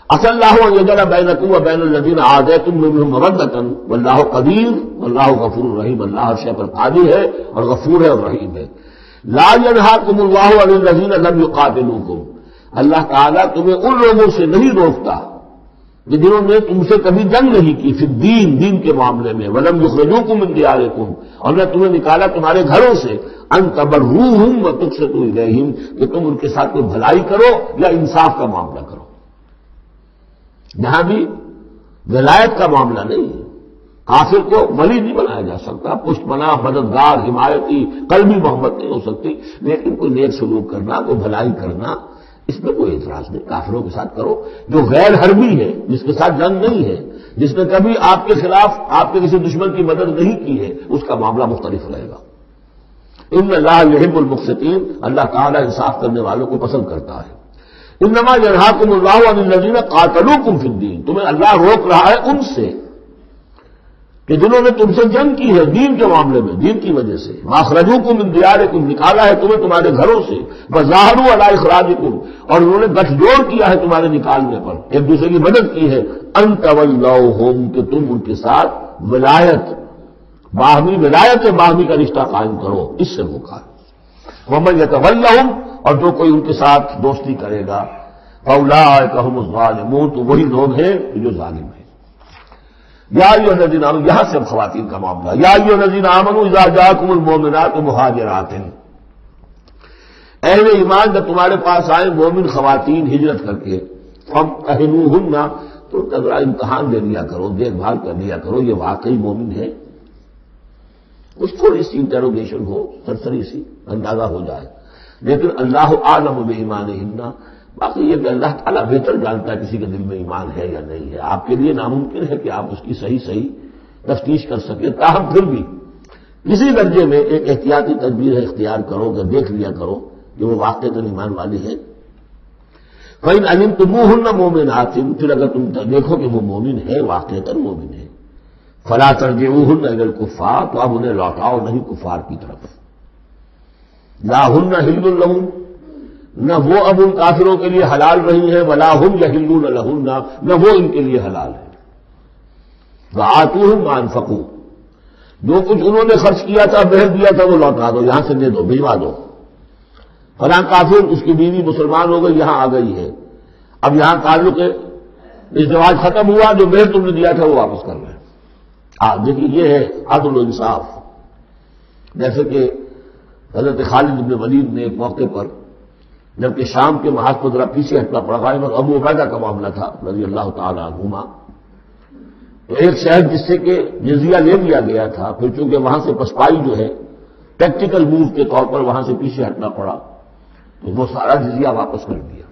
اصل اللہ یجعل بینکم و بین الذین عادیتم منہم مودۃ واللہ قدیر واللہ غفور رحیم. اللہ ہر شے پر قادر ہے اور غفور ہے اور رحیم ہے. لا ینہاکم اللہ عن الذین لم یقاتلوکم. اللہ تعالیٰ تمہیں ان لوگوں سے نہیں روکتا کہ جنہوں نے تم سے کبھی جنگ نہیں کی فی الدین، دین کے معاملے میں. ولم یخرجوکم من دیارکم، اور نہ تمہیں نکالا تمہارے گھروں سے. ان تبروہم وتقسطوا الیہم، کہ تم ان کے ساتھ کوئی بھلائی کرو یا انصاف کا معاملہ کرو. یہاں بھی ولایت کا معاملہ نہیں ہے. کافر کو ولی نہیں بنایا جا سکتا، پشت پناہ، مددگار، حمایتی، قلبی محبت نہیں ہو سکتی، لیکن کوئی نیک سلوک کرنا، کوئی بھلائی کرنا، اس میں کوئی اعتراض نہیں. کافروں کے ساتھ کرو. جو غیر حربی ہے، جس کے ساتھ جنگ نہیں ہے، جس نے کبھی آپ کے خلاف آپ کے کسی دشمن کی مدد نہیں کی ہے، اس کا معاملہ مختلف رہے گا. ان اللہ یحب المقسطین، اللہ تعالیٰ انصاف کرنے والوں کو پسند کرتا ہے. انما ینہاکم اللہ عن الذین قاتلوکم فی الدین، تمہیں اللہ روک رہا ہے ان سے کہ جنہوں نے تم سے جنگ کی ہے دین کے معاملے میں، دین کی وجہ سے. واخرجوکم من دیارکم، نکالا ہے تمہیں تمہارے گھروں سے. وظاہروا علی اخراجکم، اور انہوں نے گٹھ جوڑ کیا ہے تمہارے نکالنے پر، ایک دوسرے کی مدد کی ہے. ان تولوہم، کہ تم ان کے ساتھ ولایت، باہمی ولایت، باہمی کا رشتہ قائم کرو، اس سے روکا ہے. ومن یتولہم، اور جو کوئی ان کے ساتھ دوستی کرے گا، فاولئک ھم الظالمون، تو وہی لوگ ہیں جو ظالم ہیں. یا ایھا الذین آمنوا، یہاں سے خواتین کا معاملہ. یا ایھا الذین آمنوا اذا جاءکم المؤمنات مہاجرات، اہل ایمان جب تمہارے پاس آئے مومن خواتین ہجرت کر کے، فامتحنوہن، تو ذرا امتحان دے لیا کرو، دیکھ بھال کر لیا کرو یہ واقعی مومن ہے. کچھ تھوڑی سی انٹروگیشن ہو، سرسری سی اندازہ ہو جائے. لیکن اللہ اعلم بایمانہن، باقی یہ کہ اللہ تعالیٰ بہتر جانتا ہے کسی کے دل میں ایمان ہے یا نہیں ہے. آپ کے لیے ناممکن ہے کہ آپ اس کی صحیح تفتیش کر سکیں، تاہم پھر بھی کسی درجے میں ایک احتیاطی تدبیر اختیار کرو کہ دیکھ لیا کرو کہ وہ واقعتاً ایمان والی ہے. فَإِنْ عَلِمْتُمُوهُنَّ مُؤْمِنَاتٍ، پھر اگر تم دیکھو کہ وہ مومن ہے، واقعتاً مومن ہے، فَلَا تَرْجِعُوهُنَّ إِلَى الْكُفَّارِ، تو اب انہیں لوٹاؤ نہیں کفار کی طرف. لَا هُنَّ حِلٌّ لَهُمْ، نہ وہ اب ان کافروں کے لیے حلال رہی ہے، وَلَا هُمْ يَحِلُّونَ لَهُنَّ، نہ وہ ان کے لیے حلال ہے. وَآتُوهُمْ مَا أَنفَقُوا، جو کچھ انہوں نے خرچ کیا تھا، مہر دیا تھا، وہ لوٹا دو، یہاں سے دے دو، بھجوا دو. فلاں کافر، اس کی بیوی مسلمان ہو گئی، یہاں آ گئی ہے، اب یہاں تعلق ازدواج ختم ہوا، جو مہر تم نے دیا تھا وہ واپس کر رہے ہیں. دیکھیے یہ ہے عدل و انصاف. جیسے کہ حضرت خالد بن ولید نے ایک موقع پر جبکہ شام کے محاذ کو ذرا پیچھے ہٹنا پڑا، ابو عبیدہ کا معاملہ تھا رضی اللہ تعالی عنہما، تو ایک شہر جس سے کہ جزیہ لے لیا گیا تھا، پھر چونکہ وہاں سے پسپائی جو ہے ٹیکٹیکل موو کے طور پر وہاں سے پیچھے ہٹنا پڑا، تو وہ سارا جزیہ واپس کر دیا.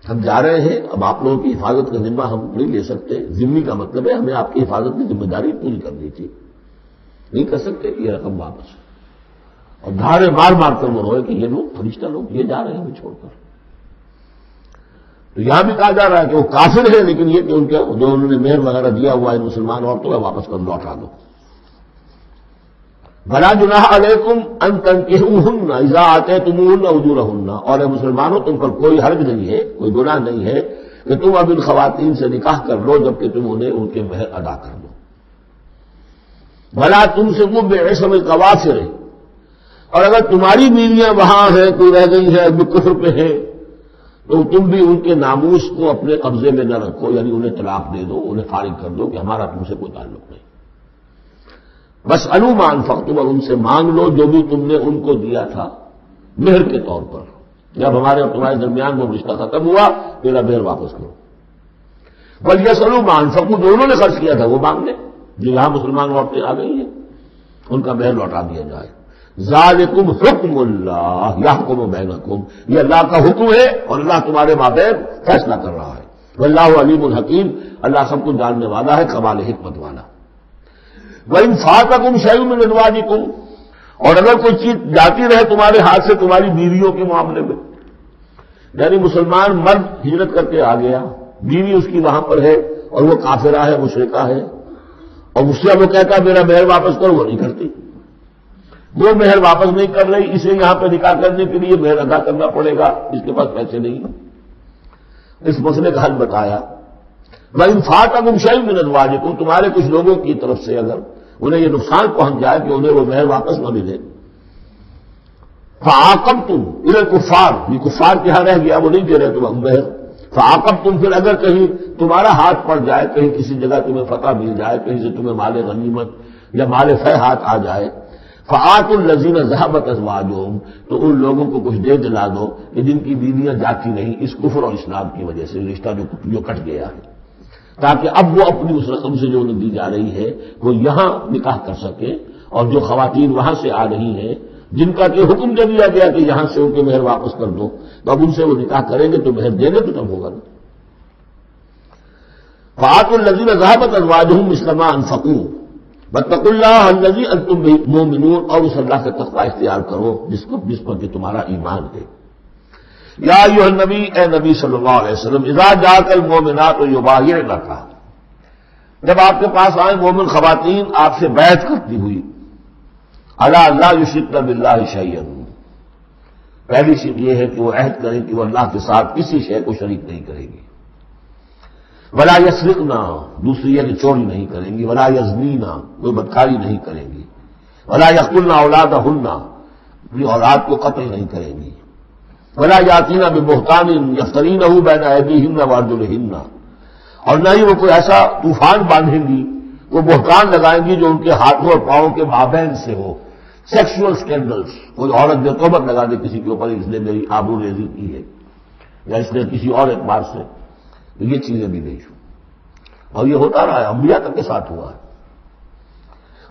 ہم جا رہے ہیں، اب آپ لوگوں کی حفاظت کا ذمہ ہم نہیں لے سکتے. ذمہ کا مطلب ہے ہمیں آپ کی حفاظت کی ذمہ داری پوری کرنی تھی، نہیں کر سکتے یہ رقم واپس. اور دھاڑے مار کر وہ روئے کہ یہ لوگ فرشتہ لوگ یہ جا رہے ہیں ہمیں چھوڑ کر. تو یہاں بھی کہا جا رہا ہے کہ وہ کافر ہے، لیکن یہ کہ ان کے جو انہوں نے مہر وغیرہ دیا ہوا ہے مسلمان عورتوں کا، واپس کر لوٹا دو. وَلَا جُنَاحَ عَلَيْكُمْ أَن تَنكِحُوهُنَّ إِذَا آتَيْتُمُوهُنَّ أُجُورَهُنَّ، اور اے مسلمانوں تم پر کوئی حرج نہیں ہے، کوئی گناہ نہیں ہے کہ تم اب ان خواتین سے نکاح کر لو جبکہ تم انہیں ان کے مہر ادا کر دو. وَلَا تُمْسِكُوا بِعِصَمِ الْقَوَافِرِ، اور اگر تمہاری بیویاں وہاں ہیں، کوئی رہ گئی ہے ابھی کفر پہ ہے، تو تم بھی ان کے ناموس کو اپنے قبضے میں نہ رکھو، یعنی انہیں طلاق دے دو، انہیں فارغ کر دو کہ ہمارا تم سے کوئی تعلق نہیں. بس ما انفقتم، اور ان سے مانگ لو جو بھی تم نے ان کو دیا تھا مہر کے طور پر. جب ہمارے اور تمہارے درمیان وہ رشتہ ختم ہوا، میرا مہر واپس کرو. وَلْيَسْأَلُوا مَا أَنفَقُوا، جو انہوں نے خرچ کیا تھا وہ مانگ لیں، جو یہاں مسلمان عورتیں آ گئی ہیں ان کا مہر لوٹا دیا جائے. ذالکم حکم اللہ یحکم بینکم، یہ اللہ کا حکم ہے اور اللہ تمہارے مابین فیصلہ کر رہا ہے. واللہ علیم الحکیم، اللہ سب کچھ جاننے والا ہے، کمال حکمت والا۔ وَإِنْ فَاتَكُمْ شَيْءٌ مِّنْ أَزْوَاجِكُمْ، اور اگر کوئی چیز جاتی رہے تمہارے ہاتھ سے تمہاری بیویوں کے معاملے میں، یعنی مسلمان مرد ہجرت کر کے آ گیا، بیوی اس کی وہاں پر ہے اور وہ کافرہ ہے، مشرکہ ہے، اور اس سے وہ کہتا میرا مہر واپس کرو، وہ نہیں کرتی، وہ مہر واپس نہیں کر رہی، اسے یہاں پہ نکاح کرنے کے لیے مہر ادا کرنا پڑے گا، اس کے پاس پیسے نہیں ہیں۔ اس مسئلے کا حل بتایا، وَإِنْ فَاتَكُمْ شَيْءٌ مِّنْ أَزْوَاجِكُمْ، تمہارے کچھ لوگوں کی طرف سے اگر انہیں یہ نقصان پہنچ جائے کہ انہیں وہ مہر واپس نہ ملے، فَعَاقَبْتُمْ إِلَى الْكُفَّارِ، یہ کفار کے ہاں رہ گیا، وہ نہیں دے رہے تم مہر، فَعَاقَبْتُمْ، پھر اگر کہیں تمہارا ہاتھ پڑ جائے، کہیں کسی جگہ تمہیں فتح مل جائے، کہیں سے تمہیں مال غنیمت یا مال فہ ہاتھ آ جائے، فَآتُوا الَّذِينَ ذَهَبَتْ أَزْوَاجُهُمْ، تو ان لوگوں کو کچھ دے دلا دو کہ جن کی بیویاں جاتی نہیں اس کفر اور اسلام کی وجہ سے، رشتہ جو کٹ گیا ہے، تاکہ اب وہ اپنی اس رقم سے جو انہیں دی جا رہی ہے وہ یہاں نکاح کر سکے، اور جو خواتین وہاں سے آ رہی ہیں جن کا کہ حکم دے دیا گیا کہ یہاں سے ان کے مہر واپس کر دو، تو اب ان سے وہ نکاح کریں گے تو مہر دیں گے تو تب ہوگا نا۔ فَآتُوا الَّذِينَ ذَهَبَتْ أَزْوَاجُهُمْ مِثْلَ مَا أَنفَقُوا وَاتَّقُوا اللَّهَ الَّذِي أَنتُم بِهِ مُؤْمِنُونَ، اور اس اللہ کا تقوی اختیار کرو جس پر کہ تمہارا ایمان ہے۔ یا ایھا النبی، اے نبی صلی اللہ علیہ وسلم، اذا جاءک المؤمنات یبایعنک، جب آپ کے پاس آئیں مومن خواتین آپ سے بیعت کرتی ہوئی، علی لا یشرکن باللہ شیئا، پہلی چیز یہ ہے کہ وہ عہد کریں کہ وہ اللہ کے ساتھ کسی شے کو شریک نہیں کریں گی، ولا یسرقنا، دوسری ہے کہ چوری نہیں کریں گی، ولا یزنینا، کوئی بدکاری نہیں کریں گی، ولا یقتلن اولادہن، اپنی اولاد کو قتل نہیں کریں گی، ولا یاتینا ببہتان یفترینہ بین ایدیہن وارجلہن، اور نہ ہی وہ کوئی ایسا طوفان باندھیں گی، وہ بہتان لگائیں گی جو ان کے ہاتھوں اور پاؤں کے مابین سے ہو، سیکشول سکینڈلز، کوئی عورت جو تہمت لگا دے کسی کے اوپر اس نے میری آبرو ریزی کی ہے یا اس نے کسی اور اعتبار سے، یہ چیزیں بھی نہیں ہوں، اور یہ ہوتا رہا ہے، انبیاء تک کے ساتھ ہوا ہے۔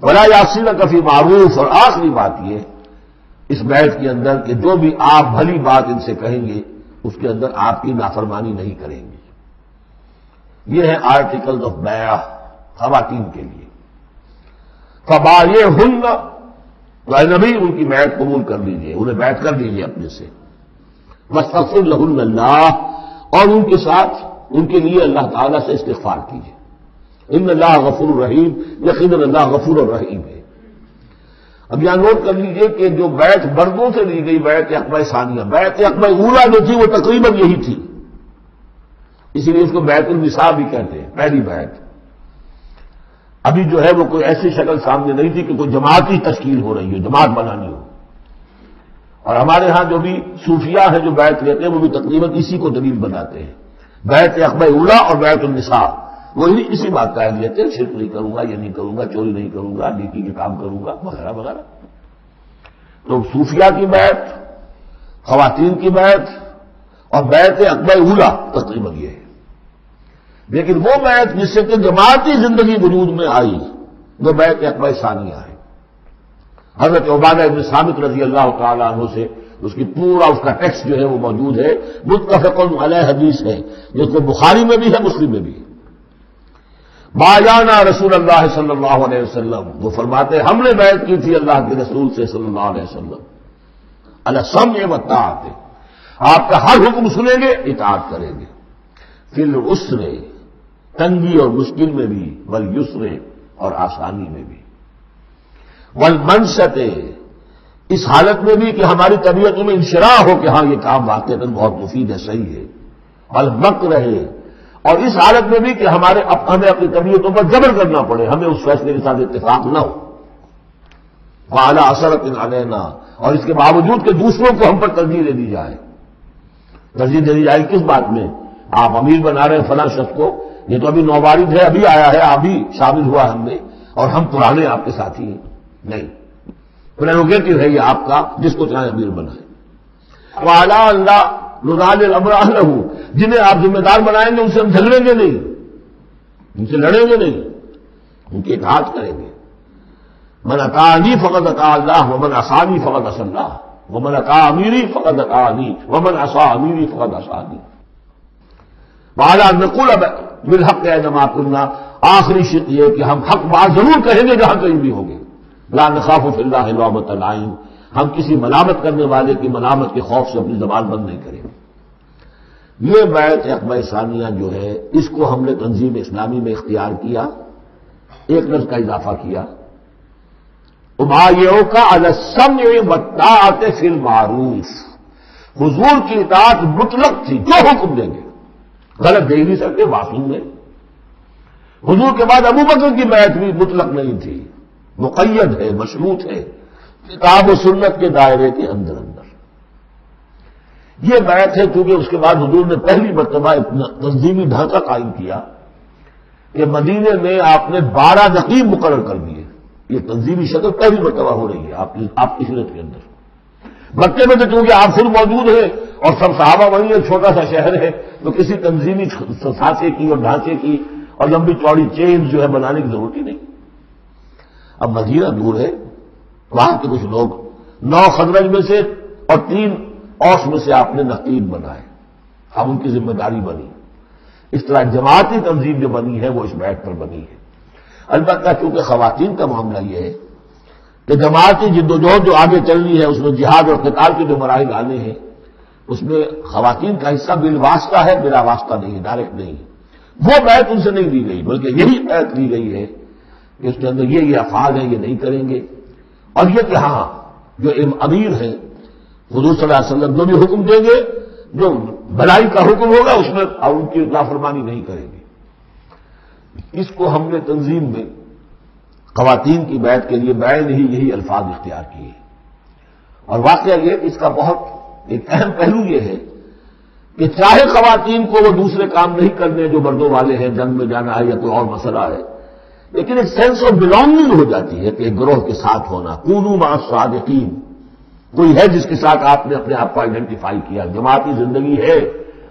ولا یعصینک فی معروف، اور آخری بات یہ اس بیعت کے اندر کہ جو بھی آپ بھلی بات ان سے کہیں گے اس کے اندر آپ کی نافرمانی نہیں کریں گے۔ یہ ہے آرٹیکل آف بیعہ خواتین کے لیے۔ فبایعہن، تو اے نبی ان کی بیعت قبول کر لیجیے، انہیں بیعت کر لیجیے اپنے سے، واستغفر لہن اللہ، اور ان کے ساتھ ان کے لیے اللہ تعالیٰ سے استغفار کیجیے، ان اللہ غفور الرحیم، یقیناً اللہ غفور الرحیم ہے۔ اب یہاں نوٹ کر لیجیے کہ جو بیعت مردوں سے لی گئی بیعت عقبہ ثانیہ، بیعت عقبہ اولیٰ جو تھی وہ تقریباً یہی تھی، اسی لیے اس کو بیعت النساء بھی کہتے ہیں، پہلی بیعت۔ ابھی جو ہے وہ کوئی ایسی شکل سامنے نہیں تھی کہ کوئی جماعت کی تشکیل ہو رہی ہو، جماعت بنانی ہو، اور ہمارے ہاں جو بھی صوفیاء ہیں جو بیعت لیتے ہیں وہ بھی تقریباً اسی کو دلیل بناتے ہیں، بیعت عقبہ اولیٰ اور بیعت النساء، وہ اسی بات کا عہد لیتے ہیں، شرک نہیں کروں گا، یہ نہیں کروں گا، چوری نہیں کروں گا، نیکی کے کام کروں گا، وغیرہ وغیرہ۔ تو صوفیاء کی بیعت، خواتین کی بیعت اور بیعت عقبہ اولیٰ تقریباً یہ ہے۔ لیکن وہ بیعت جس سے کہ جماعتی زندگی وجود میں آئی وہ بیعت عقبہ ثانیہ ہے۔ حضرت عبادہ بن صامت رضی اللہ تعالیٰ عنہ سے اس کی پورا اس کا ٹیکسٹ جو ہے وہ موجود ہے، متفق علیہ حدیث ہے، جس کو بخاری میں بھی ہے، مسلم میں بھی ہے۔ بایعنا رسول اللہ صلی اللہ علیہ وسلم، وہ فرماتے ہیں ہم نے بیعت کی تھی اللہ کے رسول سے صلی اللہ علیہ وسلم، علی السمع والطاعۃ، آپ کا ہر حکم سنیں گے، اطاعت کریں گے، فی العسر، تنگی اور مشکل میں بھی، والیسر، اور آسانی میں بھی، والمنشط، اس حالت میں بھی کہ ہماری طبیعتوں میں انشراح ہو کہ ہاں یہ کام واقعی بہت مفید ہے، صحیح ہے، والمکر، اور اس حالت میں بھی کہ ہمیں اپنی طبیعتوں پر جبر کرنا پڑے، ہمیں اس فیصلے کے ساتھ اتفاق نہ ہو، وعلی اثرۃ علینا، اور اس کے باوجود کہ دوسروں کو ہم پر ترجیح دے دی جائے۔ ترجیح دے دی جائے کس بات میں؟ آپ امیر بنا رہے ہیں فلاں شخص کو، یہ تو ابھی نوبارد ہے، ابھی آیا ہے، ابھی شامل ہوا ہم نے، اور ہم پرانے آپ کے ساتھی ہیں، نہیں، پریروگیٹو ہے یہ آپ کا، جس کو چاہے امیر بنائے۔ وعلی اللہ نضال الامر اہلہ، جنہیں آپ ذمہ دار بنائیں گے ان سے ہم جھگڑیں گے نہیں، ان سے لڑیں گے نہیں، ان کی اطاعت کریں گے۔ من اطاعنی فقد اطاع اللہ ومن عصانی فقد عصی اللہ، ومن اطاع امیری فقد اطاعنی ومن عصی امیری فقد عصانی۔ وعلی ان نقول بالحق اینما کنا، آخری شرط یہ کہ ہم حق بات ضرور کہیں گے جہاں کہیں بھی ہوں گے. لا نخاف فی اللہ لومۃ لائم، ہم کسی ملامت کرنے والے کی ملامت کے خوف سے اپنی زبان بند نہیں کریں گے. یہ بیعت عقبہ ثانیہ جو ہے اس کو ہم نے تنظیم اسلامی میں اختیار کیا، ایک لفظ کا اضافہ کیا، ابایعک علی السمع والطاعۃ فی المعروف. حضور کی اطاعت مطلق تھی، جو حکم دیں گے، غلط دے نہیں سکتے، معصوم ہے. حضور کے بعد ابو بکر کی بیعت بھی مطلق نہیں تھی، مقید ہے، مشروط ہے، کتاب و سنت کے دائرے کے اندر اندر. یہ بیعت ہے کیونکہ اس کے بعد حضور نے پہلی مرتبہ تنظیمی ڈھانچہ قائم کیا کہ مدینے میں آپ نے 12 نقیب مقرر کر دیے. یہ تنظیمی شکل پہلی مرتبہ ہو رہی ہے آپ کی ہجرت کے اندر. مکے میں تو چونکہ آپ خود موجود ہیں اور سب صحابہ وہیں ہے، چھوٹا سا شہر ہے، تو کسی تنظیمی سانچے کی اور ڈھانچے کی اور لمبی چوڑی چین جو ہے بنانے کی ضرورت ہی نہیں. اب مدینہ دور ہے، وہاں کے کچھ لوگ 9 خزرج میں سے اور 3 اوس میں سے آپ نے نقیب بنائے، اب ان کی ذمہ داری بنی. اس طرح جماعتی تنظیم جو بنی ہے وہ اس بیعت پر بنی ہے. البتہ چونکہ خواتین کا معاملہ یہ ہے کہ جماعتی جدوجہد جو آگے چلنی ہے اس میں جہاد اور قتال کے جو مراحل آنے ہیں اس میں خواتین کا حصہ بالواسطہ ہے، بلا واسطہ نہیں، ڈائریکٹ نہیں. وہ بیعت ان سے نہیں لی گئی، بلکہ یہی بیعت لی گئی ہے کہ اس کے اندر یہ افعال ہیں، یہ نہیں کریں گے. اور یہ کہ ہاں جو امیر ہیں حضور صلی اللہ علیہ وسلم جو بھی حکم دیں گے، جو بھلائی کا حکم ہوگا اس میں ان کی نافرمانی نہیں کریں گے. اس کو ہم نے تنظیم میں خواتین کی بیعت کے لیے بعین ہی یہی الفاظ اختیار کیے. اور واقعہ یہ کہ اس کا بہت ایک اہم پہلو یہ ہے کہ چاہے خواتین کو وہ دوسرے کام نہیں کرنے جو مردوں والے ہیں، جنگ میں جانا ہے یا کوئی اور مسئلہ ہے، لیکن ایک سینس آف بلانگنگ ہو جاتی ہے کہ ایک گروہ کے ساتھ ہونا. کونوا مع الصادقین، کوئی ہے جس کے ساتھ آپ نے اپنے آپ کو آئیڈینٹیفائی کیا، جماعتی زندگی ہے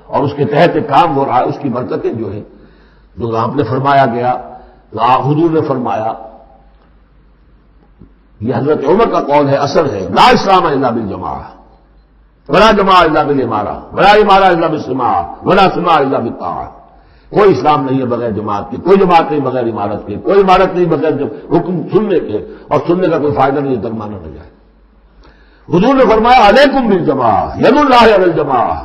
اور اس کے تحت ایک کام ہو رہا ہے. اس کی برکتیں جو ہے جو آپ نے فرمایا گیا، حضور نے فرمایا، یہ حضرت عمر کا قول ہے، اثر ہے، لا اسلام الا بالجماعہ ولا جماعہ الا بالامارہ ولا امارہ الا بالسماع ولا سماع الا بالطاعہ. کوئی اسلام نہیں ہے بغیر جماعت کے، کوئی جماعت نہیں بغیر عمارت کے، کوئی عمارت نہیں بغیر حکم سننے کے، اور سننے کا کوئی فائدہ نہیں درمانا نہ جائے. حضور نے فرمایا علیکم بالجماعہ، ید اللہ علی الجماعہ،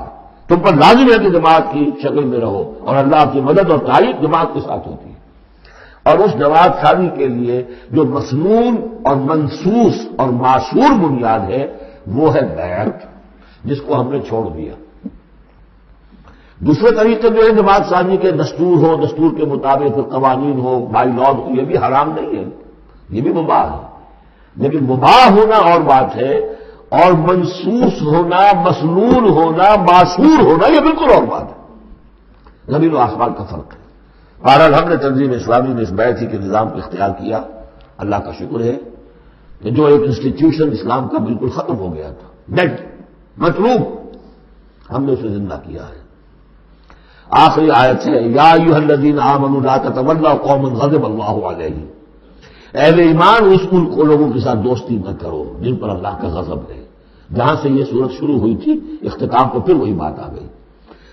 تم پر لازم ہے کہ جماعت کی شکل میں رہو، اور اللہ کی مدد اور تائید جماعت کے ساتھ ہوتی ہے. اور اس جماعت سازی کے لیے جو مسنون اور منصوص اور معصور بنیاد ہے وہ ہے بیعت، جس کو ہم نے چھوڑ دیا. دوسرے طریقے جو ہے جماعت سازی کے دستور ہو، دستور کے مطابق قوانین ہو، بائی لا ہو، یہ بھی حرام نہیں ہے، یہ بھی مباح ہے. لیکن مباح ہونا اور بات ہے، اور منصوص ہونا، مسنون ہونا، معصور ہونا یہ بالکل اور بات ہے. زمین و آسمان کا فرق ہے. بہرحال ہم نے تنظیم اسلامی میں اس بیعت کے نظام کو اختیار کیا. اللہ کا شکر ہے کہ جو ایک انسٹیٹیوشن اسلام کا بالکل ختم ہو گیا تھا، ڈیڈ، مطلوب، ہم نے اسے زندہ کیا ہے. آخری آیت ہے، یا ایھا الذین آمنوا لا تتولوا قوما غضب اللہ علیہم، اہل ایمان اس لوگوں کے ساتھ دوستی نہ کرو جن پر اللہ کا غضب ہے. جہاں سے یہ صورت شروع ہوئی تھی اختتام کو پھر وہی بات آ گئی.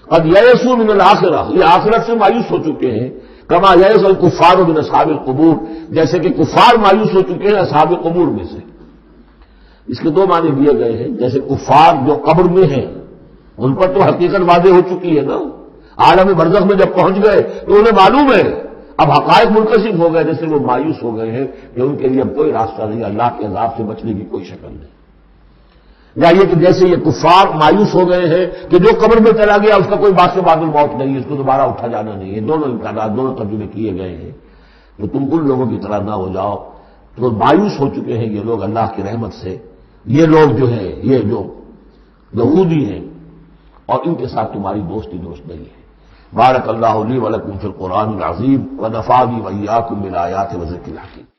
قد یئسوا من الآخرہ، یہ آخرت سے مایوس ہو چکے ہیں. کما یئس الکفار من اصحاب القبور، جیسے کہ کفار مایوس ہو چکے ہیں اصحاب قبور میں سے. اس کے 2 معنی دیے گئے ہیں. جیسے کفار جو قبر میں ہیں ان پر تو حقیقت واضح ہو چکی ہے نا، عالم برزخ میں جب پہنچ گئے تو انہیں معلوم ہے، اب حقائق منکشف ہو گئے، جیسے وہ مایوس ہو گئے ہیں کہ ان کے لیے اب کوئی راستہ نہیں، اللہ کے عذاب سے بچنے کی کوئی شکل نہیں. یا یہ کہ جیسے یہ کفار مایوس ہو گئے ہیں کہ جو قبر میں چلا گیا اس کا کوئی باس بعد الموت نہیں، اس کو دوبارہ اٹھا جانا نہیں ہے. دونوں امکانات، دونوں ترجمے کیے گئے ہیں. تو تم ان لوگوں کی طرح نہ ہو جاؤ تو مایوس ہو چکے ہیں یہ لوگ اللہ کی رحمت سے. یہ لوگ جو ہے یہ جو یہودی ہیں اور ان کے ساتھ تمہاری دوستی درست نہیں ہے. بارک اللہ لی ولکم فی القرآن العظیم ونفعنی وإیاکم بالآیات وذکر الحکیم.